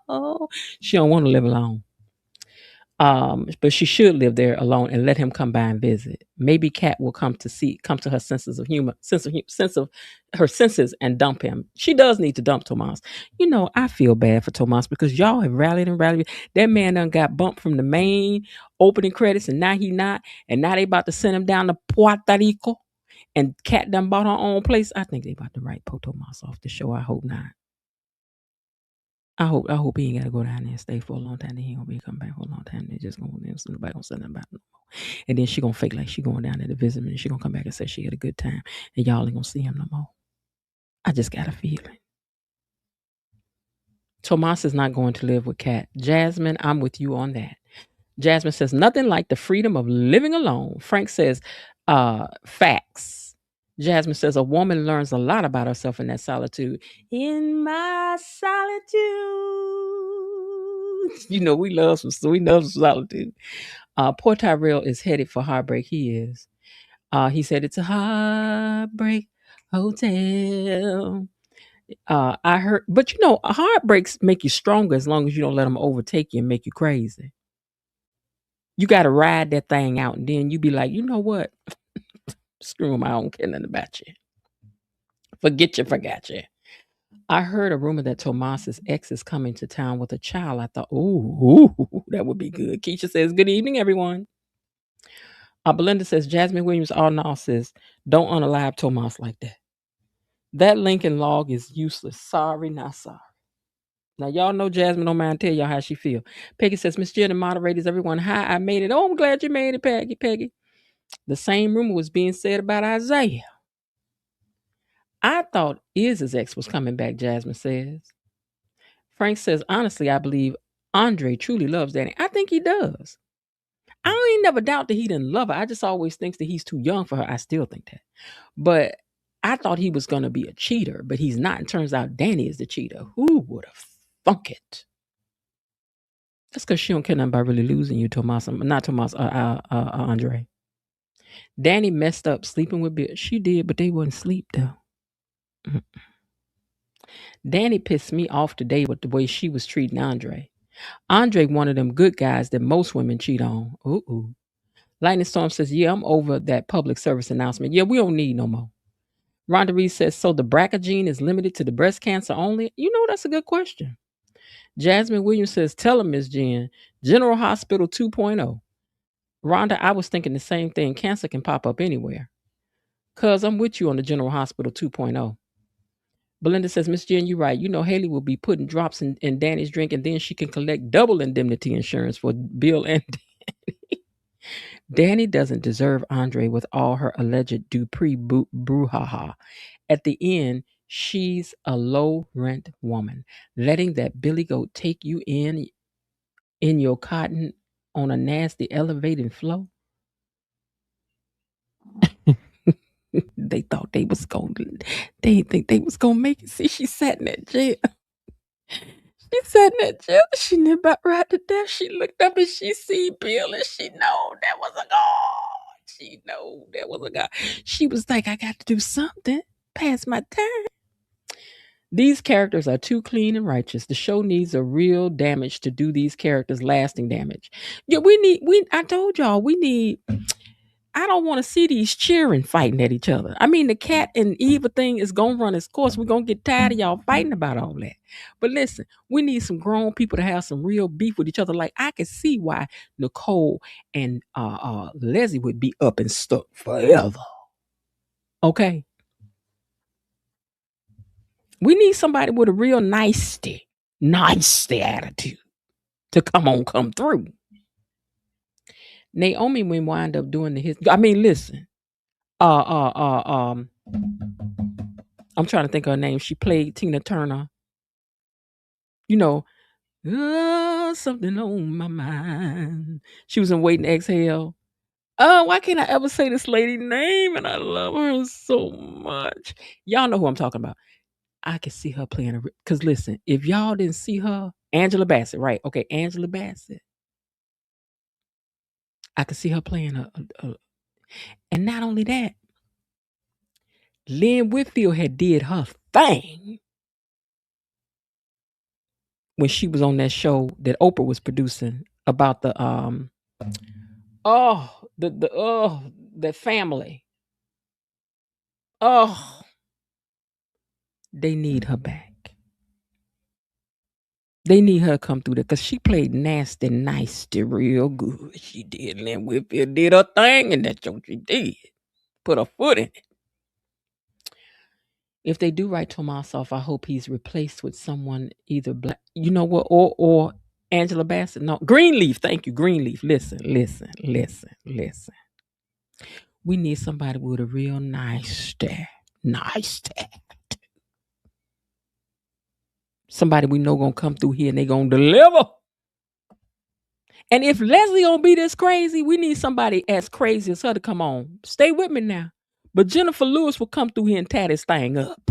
alone. She don't want to live alone. But she should live there alone and let him come by and visit. Maybe Kat will come to her senses of humor, sense of her senses and dump him. She does need to dump Tomas. I feel bad for Tomas because y'all have rallied. That man done got bumped from the main opening credits and now he not. And now they about to send him down to Puerto Rico. And Kat done bought her own place. I think they about to write Tomas off the show. I hope not. I hope he ain't gotta go down there and stay for a long time. Then he gonna be come back for a long time. They just gonna nobody gonna say nothing about it no more. And then she gonna fake like she going down there to visit me. And she gonna come back and say she had a good time. And y'all ain't gonna see him no more. I just got a feeling. Tomas is not going to live with Kat. Jasmine, I'm with you on that. Jasmine says nothing like the freedom of living alone. Frank says facts. Jasmine says a woman learns a lot about herself in that solitude. In my solitude. You know, we love some solitude. Poor Tyrell is headed for heartbreak. He is. He said it's a heartbreak hotel. I heard, but you know, heartbreaks make you stronger as long as you don't let them overtake you and make you crazy. You got to ride that thing out, and then you be like, you know what? Screw them. I don't care nothing about you. Forget you, forgot you. I heard a rumor that Tomas's ex is coming to town with a child. I thought, ooh, that would be good. Keisha says, good evening, everyone. Belinda says, Jasmine Williams, all now says, don't unalive Tomas like that. That Lincoln log is useless. Sorry, not sorry. Now, y'all know Jasmine don't mind tell y'all how she feel. Peggy says, Miss Jen and moderators, everyone, hi, I made it. Oh, I'm glad you made it, Peggy. The same rumor was being said about Isaiah. I thought Iz's ex was coming back, Jasmine says. Frank says, honestly, I believe Andre truly loves Danny. I think he does. I ain't never doubt that he didn't love her. I just always think that he's too young for her. I still think that. But I thought he was going to be a cheater, but he's not. It turns out Danny is the cheater. Who would have thunk it? That's because she don't care nothing about really losing you, Andre. Danny messed up sleeping with Bill. She did, but they wouldn't sleep though. Mm-mm. Danny pissed me off today with the way she was treating Andre. Andre, one of them good guys that most women cheat on. Ooh. Lightning Storm says, yeah, I'm over that public service announcement. Yeah, we don't need no more. Rhonda Reed says, so the BRCA gene is limited to the breast cancer only? You know, that's a good question. Jasmine Williams says, tell him, Miss Jen, General Hospital 2.0. Rhonda, I was thinking the same thing. Cancer can pop up anywhere. Cuz I'm with you on the General Hospital 2.0. Belinda says, Miss Jen, you're right. You know, Haley will be putting drops in Danny's drink, and then she can collect double indemnity insurance for Bill and Danny. Danny doesn't deserve Andre with all her alleged Dupree brouhaha. At the end, she's a low rent woman. Letting that Billy Goat take you in your cotton on a nasty elevating flow. They thought they was going to, they didn't think they was going to make it. See, she sat in that jail. She sat in that jail. She knew about right to death. She looked up and she see Bill and she know that was a God. She know that was a God. She was like, I got to do something past my time. These characters are too clean and righteous. The show needs a real damage to do these characters lasting damage. Yeah, I told y'all, I don't want to see these cheering fighting at each other. I mean, the cat and Eva thing is going to run its course. We're going to get tired of y'all fighting about all that. But listen, we need some grown people to have some real beef with each other. Like, I can see why Nicole and Leslie would be up and stuck forever. Okay? We need somebody with a real nasty attitude to come through. Naomi will wind up doing listen. I'm trying to think of her name. She played Tina Turner. You know, something on my mind. She was in Waiting to Exhale. Oh, why can't I ever say this lady's name? And I love her so much. Y'all know who I'm talking about. I can see her playing her. Because listen, if y'all didn't see her, Angela Bassett, right? Okay, Angela Bassett. I could see her playing a and not only that, Lynn Whitfield had did her thing when she was on that show that Oprah was producing about the that family. Oh, they need her back. They need her to come through there because she played nasty real good. She did. Lynn Whitfield did her thing in that show. She did. Put her foot in it. If they do write Tomas off, I hope he's replaced with someone either black, you know what, or Angela Bassett. No, Greenleaf. Thank you, Greenleaf. Listen. We need somebody with a real nice dad. Somebody we know gonna come through here and they gonna deliver. And if Leslie gonna be this crazy, we need somebody as crazy as her to come on. Stay with me now. But Jennifer Lewis will come through here and tie this thing up.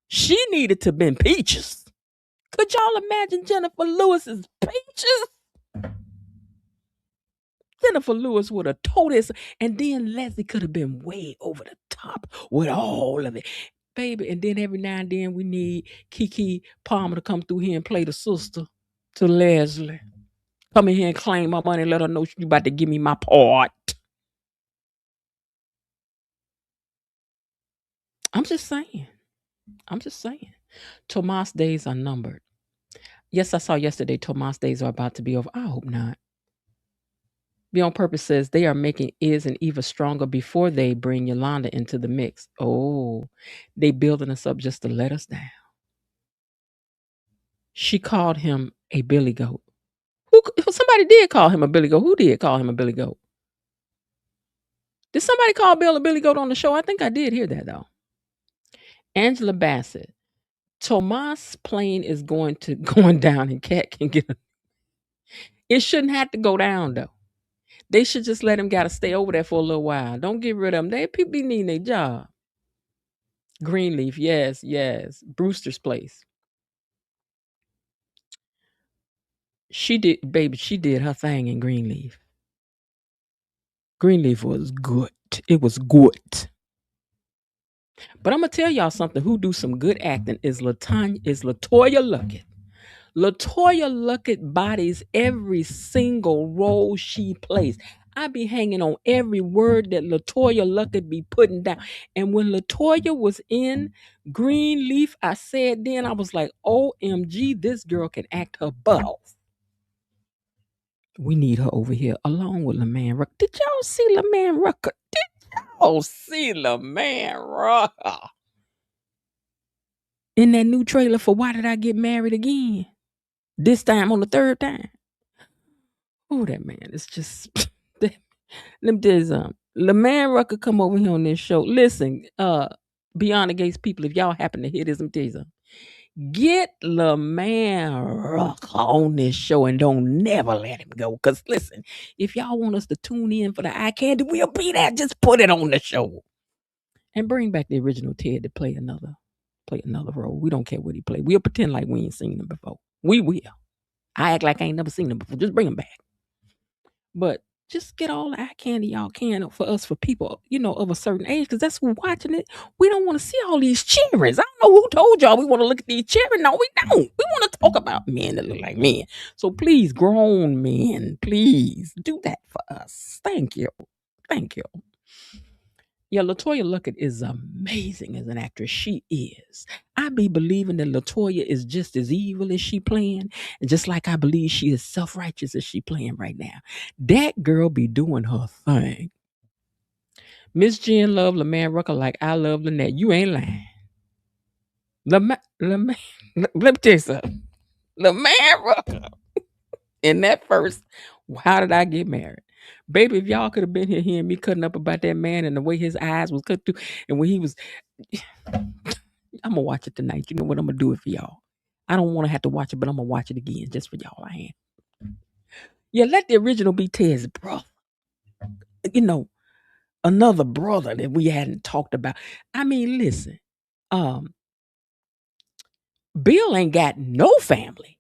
She needed to been Peaches. Could y'all imagine Jennifer Lewis's Peaches? Jennifer Lewis would have told us, and then Leslie could have been way over the top with all of it. Baby, and then every now and then we need Keke Palmer to come through here and play the sister to Leslie. Come in here and claim my money, let her know you about to give me my part. I'm just saying. Tomas' days are numbered. Yes, I saw yesterday Tomas' days are about to be over. I hope not. Beyond Purpose says they are making Iz and Eva stronger before they bring Yolanda into the mix. Oh, they building us up just to let us down. She called him a billy goat. Somebody did call him a billy goat. Who did call him a billy goat? Did somebody call Bill a billy goat on the show? I think I did hear that though. Angela Bassett. Tomas' plane is going down and Cat can get it shouldn't have to go down though. They should just let him gotta stay over there for a little while. Don't get rid of them. They people be needing their job. Greenleaf, yes. Brewster's Place. She did her thing in Greenleaf. Greenleaf was good. It was good. But I'm gonna tell y'all something. Who do some good acting is LaToya Luckett. LaToya Luckett bodies every single role she plays. I be hanging on every word that LaToya Luckett be putting down. And when LaToya was in Greenleaf, I said then, I was like, OMG, this girl can act her butt off. We need her over here along with LeMan Rucker. Did y'all see LeMan Rucker? In that new trailer for Why Did I Get Married Again? This time on the third time. Oh, that man is just... Let me tell you something. LeMan Rucker come over here on this show. Listen, Beyond the Gates people, if y'all happen to hear this, let me tell you something. Get LeMan Rucker on this show and don't never let him go. Because listen, if y'all want us to tune in for the eye candy, we'll be there. Just put it on the show. And bring back the original Ted to play another role. We don't care what he played. We'll pretend like we ain't seen him before. We will. I act like I ain't never seen him before. Just bring him back. But just get all the eye candy y'all can for us, for people, of a certain age, because that's who's watching it. We don't want to see all these cheerings. I don't know who told y'all we want to look at these cheering. No, we don't. We want to talk about men that look like men. So please, grown men, please do that for us. Thank you. Yeah, LaToya Luckett is amazing as an actress. She is. I be believing that LaToya is just as evil as she playing, and just like I believe she is self-righteous as she playing right now. That girl be doing her thing. Miss Jen love LeMan Rucker like I love Lynette. You ain't lying. Let me tell you something. LeMan Rucker in that first, How Did I Get Married? Baby, if y'all could have been here hearing me cutting up about that man and the way his eyes was cut through, and when he was, I'm gonna watch it tonight. You know what? I'm gonna do it for y'all. I don't want to have to watch it, but I'm gonna watch it again just for y'all. I am. Yeah, let the original be Ted's brother. Another brother that we hadn't talked about. I mean, listen, Bill ain't got no family.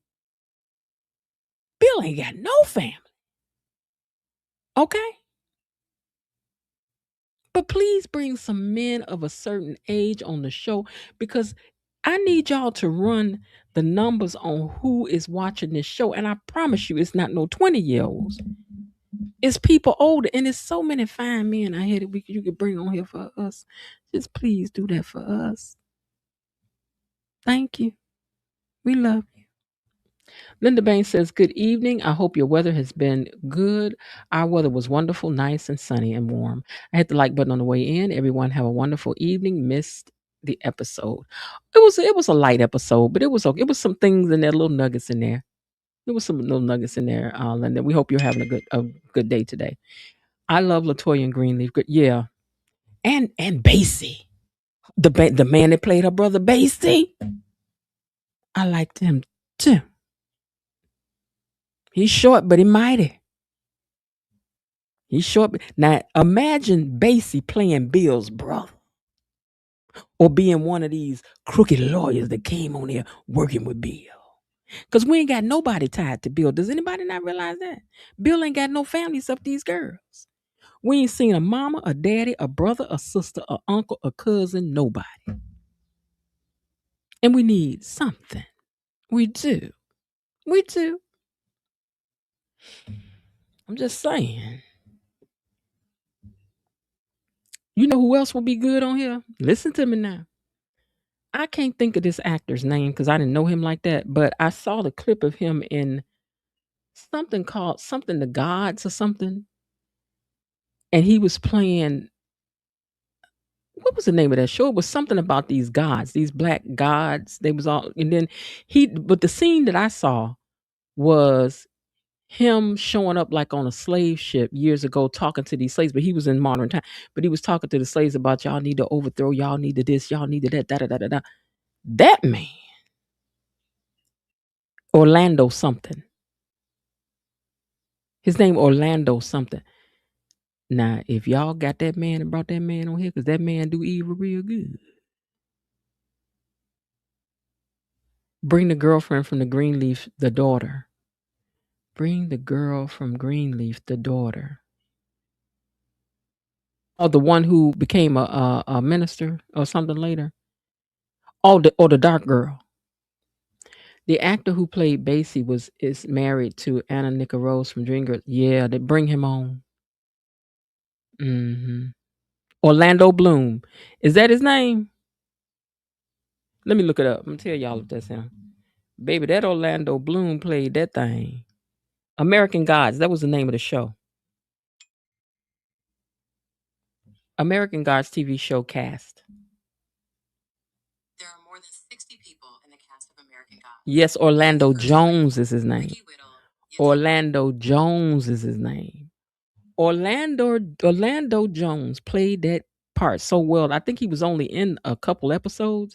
Okay? But please bring some men of a certain age on the show, because I need y'all to run the numbers on who is watching this show. And I promise you, it's not no 20-year-olds. It's people older. And it's so many fine men out here that you could bring on here for us. Just please do that for us. Thank you. We love you. Linda Bain says, good evening. I hope your weather has been good. Our weather was wonderful, nice and sunny and warm. I hit the like button on the way in. Everyone have a wonderful evening. Missed the episode. It was a light episode, but it was okay. It was some things in there, little nuggets in there. There was some little nuggets in there, Linda. We hope you're having a good day today. I love Latoya and Greenleaf. Good, yeah, and Basie, the man that played her brother Basie. I liked him too. He's short, but he mighty. He's short. Now imagine Basie playing Bill's brother, or being one of these crooked lawyers that came on there working with Bill. Because we ain't got nobody tied to Bill. Does anybody not realize that? Bill ain't got no family except these girls. We ain't seen a mama, a daddy, a brother, a sister, a uncle, a cousin, nobody. And we need something. We do. We do. I'm just saying. You know who else will be good on here? Listen to me now. I can't think of this actor's name because I didn't know him like that, but I saw the clip of him in something called something the gods or something. And he was playing, what was the name of that show? It was something about these gods, these black gods. They was all, and then but the scene that I saw was him showing up like on a slave ship years ago, talking to these slaves, but he was in modern time. But he was talking to the slaves about y'all need to overthrow, y'all need to this, y'all need to that, da da da da da. That man, Orlando something. His name Orlando something. Now, if y'all got that man and brought that man on here, because that man do evil real good. Bring the girlfriend from the Greenleaf, the daughter. Bring the girl from Greenleaf, the daughter. Oh, the one who became a minister or something later. Oh, the dark girl. The actor who played Basie is married to Anna Nicole Rose from Dreamgirls. Yeah, they bring him on. Orlando Bloom. Is that his name? Let me look it up. I'm gonna tell y'all if that's him. Baby, that Orlando Bloom played that thing. American Gods. That was the name of the show. American Gods TV show cast. There are more than 60 people in the cast of American Gods. Yes, Orlando Jones is his name. Orlando Jones is his name. Orlando Jones played that part so well. I think he was only in a couple episodes.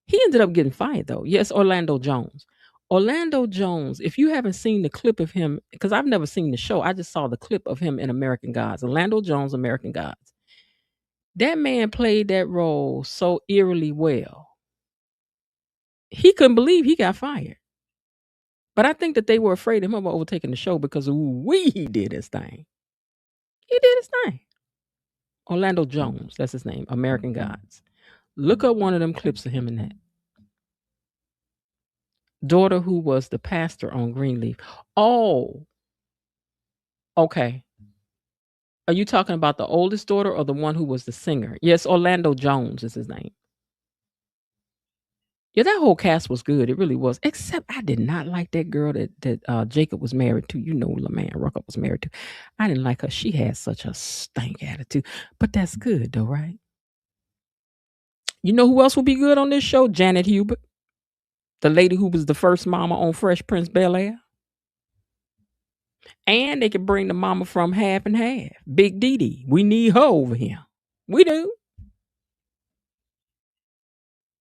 He ended up getting fired though. Yes, Orlando Jones. Orlando Jones, if you haven't seen the clip of him, because I've never seen the show, I just saw the clip of him in American Gods. Orlando Jones, American Gods. That man played that role so eerily well. He couldn't believe he got fired. But I think that they were afraid of him overtaking the show because he did his thing. He did his thing. Orlando Jones, that's his name, American Gods. Look up one of them clips of him in that. Daughter who was the pastor on Greenleaf. Oh, okay. Are you talking about the oldest daughter or the one who was the singer? Yes, Orlando Jones is his name. Yeah, that whole cast was good. It really was. Except I did not like that girl that Jacob was married to. You know, LaMan Rucker was married to. I didn't like her. She had such a stank attitude. But that's good, though, right? You know who else would be good on this show? Janet Hubert, the lady who was the first mama on Fresh Prince Bel-Air. And they could bring the mama from Half and Half, Big Dee Dee. We need her over here. We do.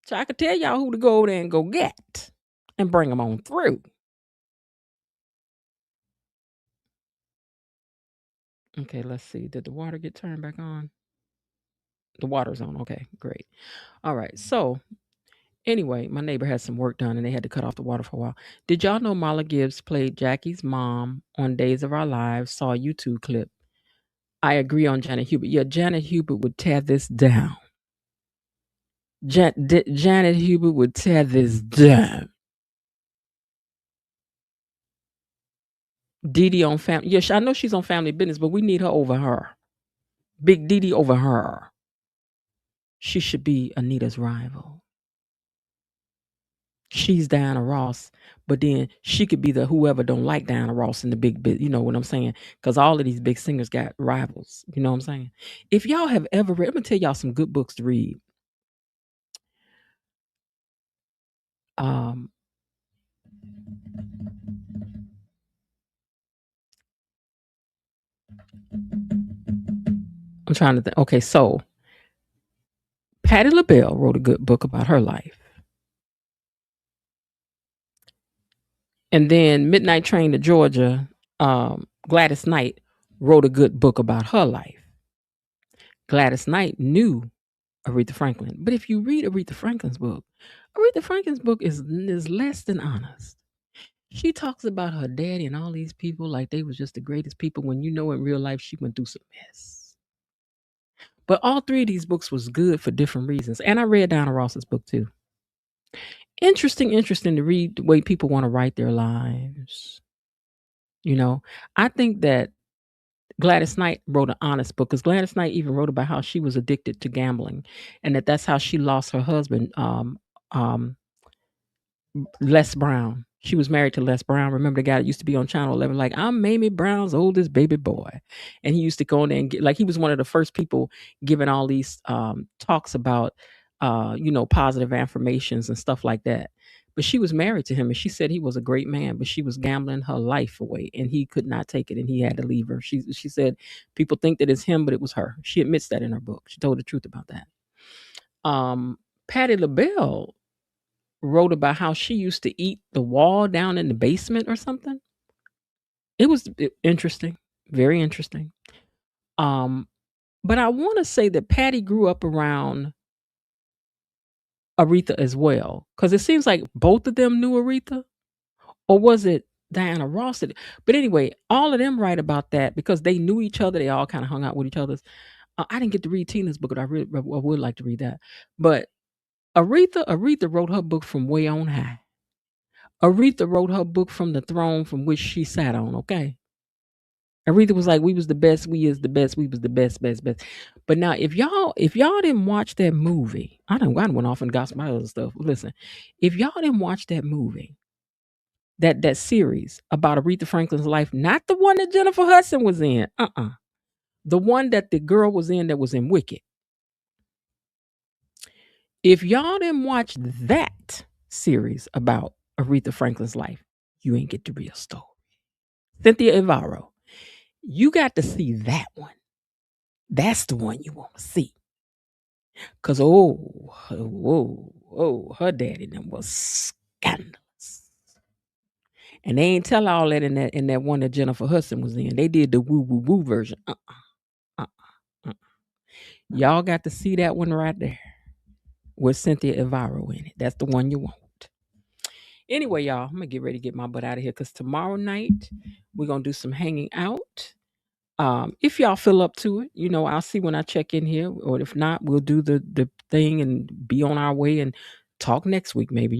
So I could tell y'all who to go over there and go get and bring them on through. Okay, let's see. Did the water get turned back on? The water's on. Okay, great. All right. So anyway, my neighbor had some work done and they had to cut off the water for a while. Did y'all know Marla Gibbs played Jackie's mom on Days of Our Lives? Saw a YouTube clip. I agree on Janet Hubert. Yeah, Janet Hubert would tear this down. Janet Hubert would tear this down. Dee Dee on Family. Yeah, I know she's on Family Business, but we need her over her. Big Dee Dee over her. She should be Anita's rival. She's Diana Ross, but then she could be the whoever don't like Diana Ross in the big bit. You know what I'm saying? Because all of these big singers got rivals. You know what I'm saying? If y'all have ever read, I'm going to tell y'all some good books to read. Um, I'm trying to think. Okay, so Patti LaBelle wrote a good book about her life. And then Midnight Train to Georgia, Gladys Knight wrote a good book about her life. Gladys Knight knew Aretha Franklin. But if you read Aretha Franklin's book is less than honest. She talks about her daddy and all these people like they was just the greatest people when you know in real life she went through some mess. But all three of these books was good for different reasons. And I read Diana Ross's book too. Interesting to read the way people want to write their lives. You know, I think that Gladys Knight wrote an honest book because Gladys Knight even wrote about how she was addicted to gambling and that's how she lost her husband, um, Les Brown. She was married to Les Brown. Remember the guy that used to be on Channel 11, like, I'm Mamie Brown's oldest baby boy. And he used to go in there and get, like, he was one of the first people giving all these talks about, positive affirmations and stuff like that. But she was married to him and she said he was a great man, but she was gambling her life away and he could not take it and he had to leave her. She said people think that it's him, but it was her. She admits that in her book. She told the truth about that. Patti LaBelle wrote about how she used to eat the wall down in the basement or something. It was interesting, very interesting. But I want to say that Patty grew up around Aretha as well, because it seems like both of them knew Aretha, or was it Diana Ross? But anyway, all of them write about that because they knew each other. They all kind of hung out with each other. I didn't get to read Tina's book, but I would like to read that. But Aretha wrote her book from way on high. Aretha wrote her book from the throne from which she sat on, okay? Aretha was like, we was the best, we is the best, we was the best, best, best. But now if y'all didn't watch that movie, I went off and got some other stuff. Listen, if y'all didn't watch that movie, that series about Aretha Franklin's life, not the one that Jennifer Hudson was in, the one that the girl was in that was in Wicked. If y'all didn't watch that series about Aretha Franklin's life, you ain't get the real story. Cynthia Evaro, you got to see that one. That's the one you want to see. Cause her daddy them was scandalous. And they ain't tell all that in that one that Jennifer Hudson was in. They did the woo woo woo version. Y'all got to see that one right there with Cynthia Evaro in it. That's the one you want. Anyway, y'all, I'm gonna get ready to get my butt out of here because tomorrow night we're gonna do some hanging out. If y'all feel up to it, I'll see when I check in here, or if not, we'll do the thing and be on our way and talk next week, maybe.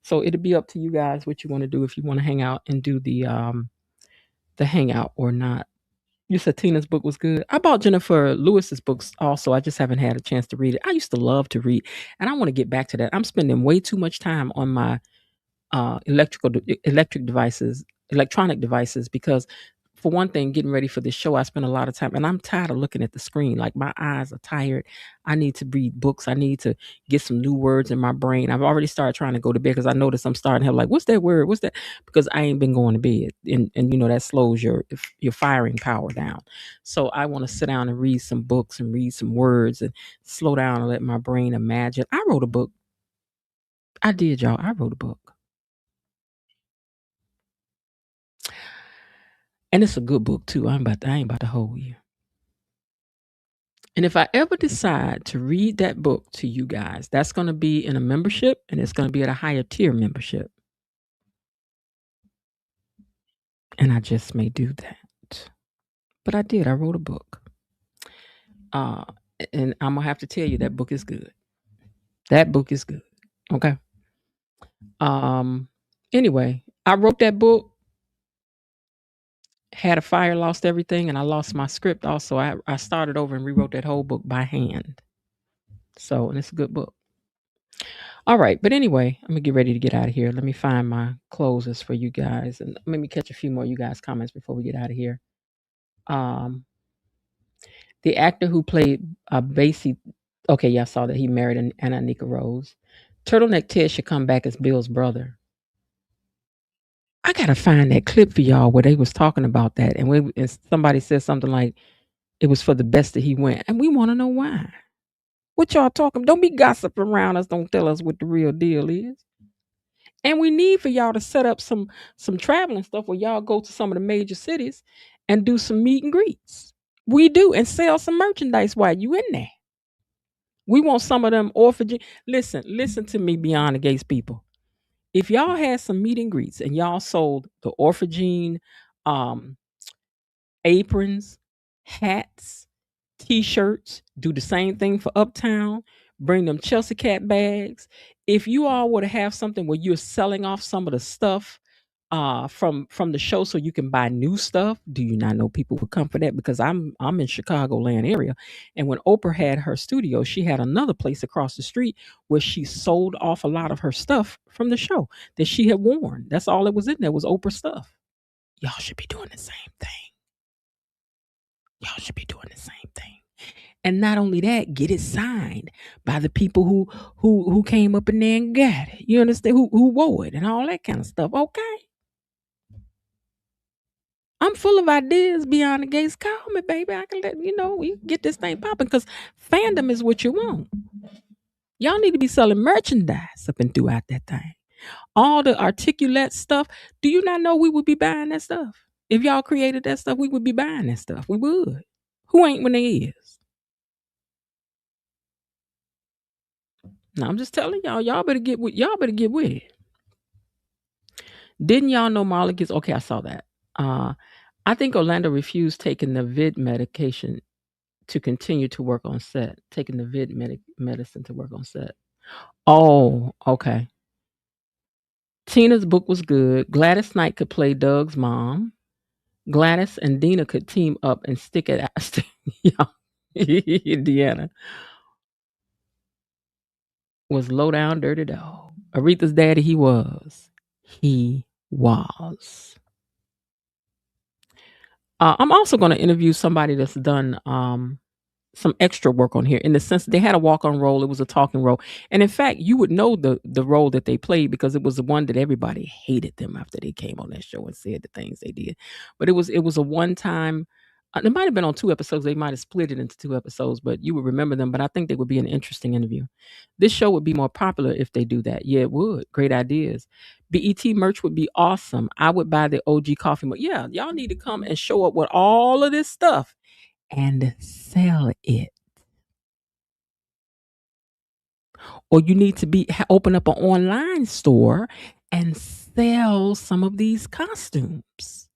So it'll be up to you guys what you want to do, if you want to hang out and do the hangout or not. You said Tina's book was good. I bought Jennifer Lewis's books also. I just haven't had a chance to read it. I used to love to read, and I want to get back to that. I'm spending way too much time on my electronic devices, because for one thing, getting ready for this show, I spend a lot of time and I'm tired of looking at the screen. Like, my eyes are tired. I need to read books. I need to get some new words in my brain. I've already started trying to go to bed because I notice I'm starting to have, like, what's that word? What's that? Because I ain't been going to bed, and that slows your firing power down. So I want to sit down and read some books and read some words and slow down and let my brain imagine. I wrote a book. I did, y'all. I wrote a book. And it's a good book too. I ain't about to hold you. And if I ever decide to read that book to you guys, that's going to be in a membership, and it's going to be at a higher tier membership. And I just may do that. But I did. I wrote a book. And I'm going to have to tell you, that book is good. That book is good. Okay. Anyway, I wrote that book, had a fire, lost everything, and I lost my script also. I started over and rewrote that whole book by hand. So, and it's a good book. All right. But anyway, I'm going to get ready to get out of here. Let me find my closes for you guys. And let me catch a few more you guys' comments before we get out of here. The actor who played Basie, okay, yeah, I saw that he married Anna Nika Rose. Turtleneck Ted should come back as Bill's brother. I gotta find that clip for y'all where they was talking about that, and somebody said something like it was for the best that he went, and we want to know why. What y'all talking? Don't be gossiping around us. Don't tell us what the real deal is. And we need for y'all to set up some traveling stuff where y'all go to some of the major cities and do some meet and greets. We do, and sell some merchandise while you in there. We want some of them orphanage. Listen to me, Beyond the Gates people. If y'all had some meet and greets and y'all sold the Orphagene um, aprons, hats, t-shirts, do the same thing for Uptown, bring them Chelsea Cat bags. If you all were to have something where you're selling off some of the stuff from the show so you can buy new stuff, do you not know people would come for that? Because I'm in Chicagoland area, and when Oprah had her studio, she had another place across the street where she sold off a lot of her stuff from the show that she had worn. That's all that was in there was Oprah stuff. Y'all should be doing the same thing. Y'all should be doing the same thing. And not only that, get it signed by the people who came up in there and got it. You understand? Who wore it and all that kind of stuff. Okay. I'm full of ideas Beyond the Gates. Call me, baby. I can let you know we get this thing popping because fandom is what you want. Y'all need to be selling merchandise up and throughout that thing. All the articulate stuff. Do you not know we would be buying that stuff? If y'all created that stuff, we would be buying that stuff. We would. Who ain't when they is? Now I'm just telling y'all, y'all better get with it. Didn't y'all know Marla gets okay, I saw that. I think Orlando refused taking the vid medication to continue to work on set. Taking the vid medicine to work on set. Oh, okay. Tina's book was good. Gladys Knight could play Doug's mom. Gladys and Dina could team up and stick it out. Yeah. Deanna was low down dirty dog. Aretha's daddy, he was. I'm also going to interview somebody that's done some extra work on here in the sense they had a walk-on role. It was a talking role. And in fact, you would know the role that they played because it was the one that everybody hated them after they came on that show and said the things they did. But it was a one-time, it might have been on 2 episodes. They might have split it into 2 episodes, but you would remember them. But I think they would be an interesting interview. This show would be more popular if they do that. Yeah, it would. Great ideas. BET merch would be awesome. I would buy the OG coffee mug. Yeah, y'all need to come and show up with all of this stuff and sell it. Or you need to open up an online store and sell some of these costumes.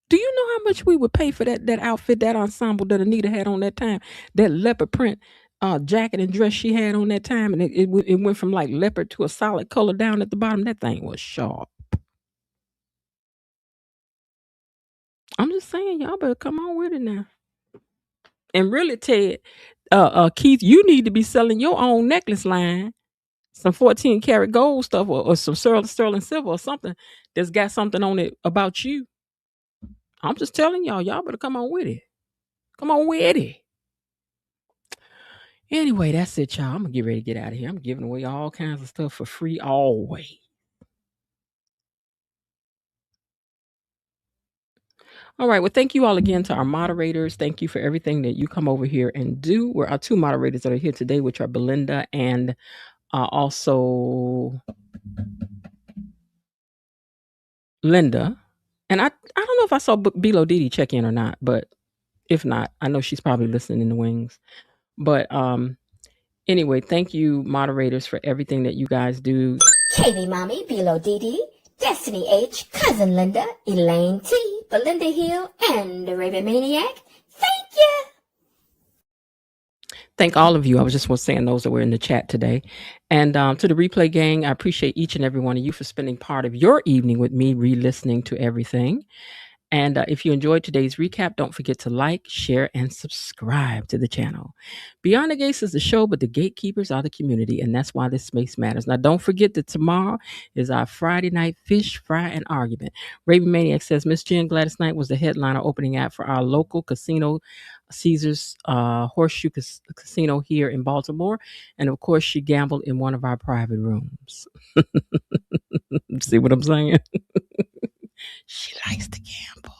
Do you know how much we would pay for that outfit, that ensemble that Anita had on that time? That leopard print jacket and dress she had on that time, and it went from like leopard to a solid color down at the bottom. That thing was sharp. I'm just saying, y'all better come on with it now. And really, Ted, Keith, you need to be selling your own necklace line, some 14 karat gold stuff, or some sterling silver or something that's got something on it about you. I'm just telling y'all better come on with it. Come on with it. Anyway, that's it, y'all. I'm gonna get ready to get out of here. I'm giving away all kinds of stuff for free always. All right. Well, thank you all again to our moderators. Thank you for everything that you come over here and do. We're our 2 moderators that are here today, which are Belinda and also Linda. And I don't know if I saw Bilo Didi check in or not, but if not, I know she's probably listening in the wings. But anyway, thank you, moderators, for everything that you guys do. Katie Mommy, Bilo Didi, Destiny H, Cousin Linda, Elaine T, Belinda Hill, and the Raven Maniac. Thank you. Thank all of you. I was just saying those that were in the chat today. And to the replay gang, I appreciate each and every one of you for spending part of your evening with me, re-listening to everything. And if you enjoyed today's recap, don't forget to like, share, and subscribe to the channel. Beyond the Gates is the show, but the gatekeepers are the community, and that's why this space matters. Now, don't forget that tomorrow is our Friday night fish, fry, and argument. Raven Maniac says Miss Jen Gladys Knight was the headliner opening act for our local casino Caesar's Horseshoe Casino here in Baltimore. And of course, she gambled in one of our private rooms. See what I'm saying? She likes to gamble.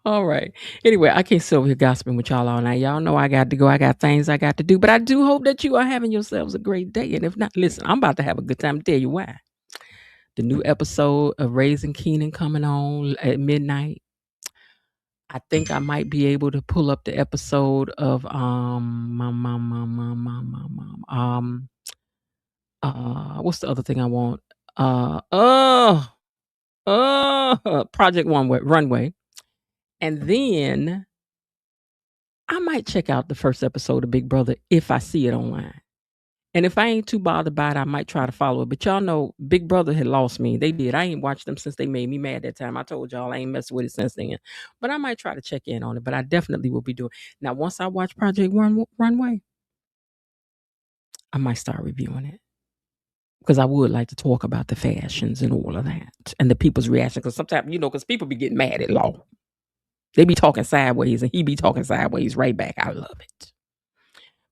All right. Anyway, I can't sit over here gossiping with y'all all night. Y'all know I got to go. I got things I got to do. But I do hope that you are having yourselves a great day. And if not, listen, I'm about to have a good time. Tell you why. The new episode of Raising Keenan coming on at midnight. I think I might be able to pull up the episode of what's the other thing I want? Project Runway. And then I might check out the first episode of Big Brother if I see it online. And if I ain't too bothered by it, I might try to follow it. But y'all know Big Brother had lost me. They did. I ain't watched them since they made me mad that time. I told y'all I ain't messing with it since then. But I might try to check in on it. But I definitely will be doing. Now, once I watch Project Runway, I might start reviewing it. Because I would like to talk about the fashions and all of that. And the people's reaction. Because sometimes, because people be getting mad at Law. They be talking sideways and he be talking sideways right back. I love it.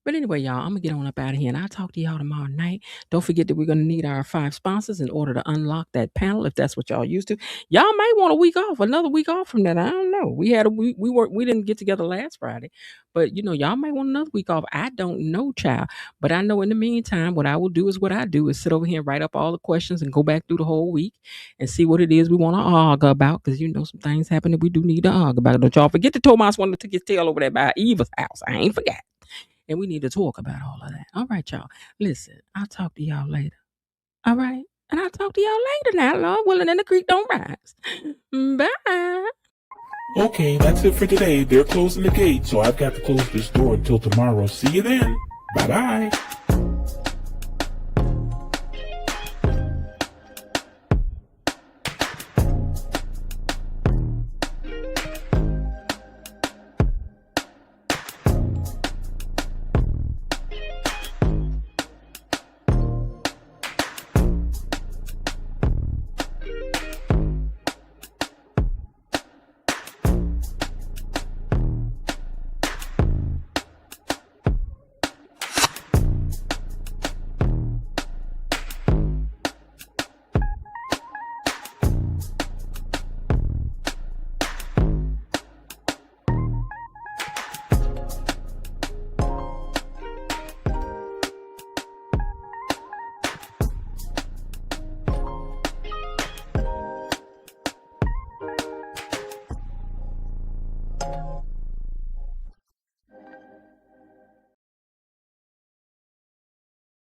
But anyway, y'all, I'm going to get on up out of here and I'll talk to y'all tomorrow night. Don't forget that we're going to need our 5 sponsors in order to unlock that panel if that's what y'all used to. Y'all might want a week off, another week off from that. I don't know. We didn't get together last Friday, but y'all might want another week off. I don't know, child. But I know in the meantime, what I will do is sit over here and write up all the questions and go back through the whole week and see what it is we want to argue about. Because some things happen that we do need to argue about. Don't y'all forget the Tomas one that took his tail over there by Eva's house. I ain't forgot. And we need to talk about all of that. All right, y'all. Listen, I'll talk to y'all later. All right? And I'll talk to y'all later now, Lord willing, and the creek don't rise. Bye. Okay, that's it for today. They're closing the gate, so I've got to close this door until tomorrow. See you then. Bye-bye.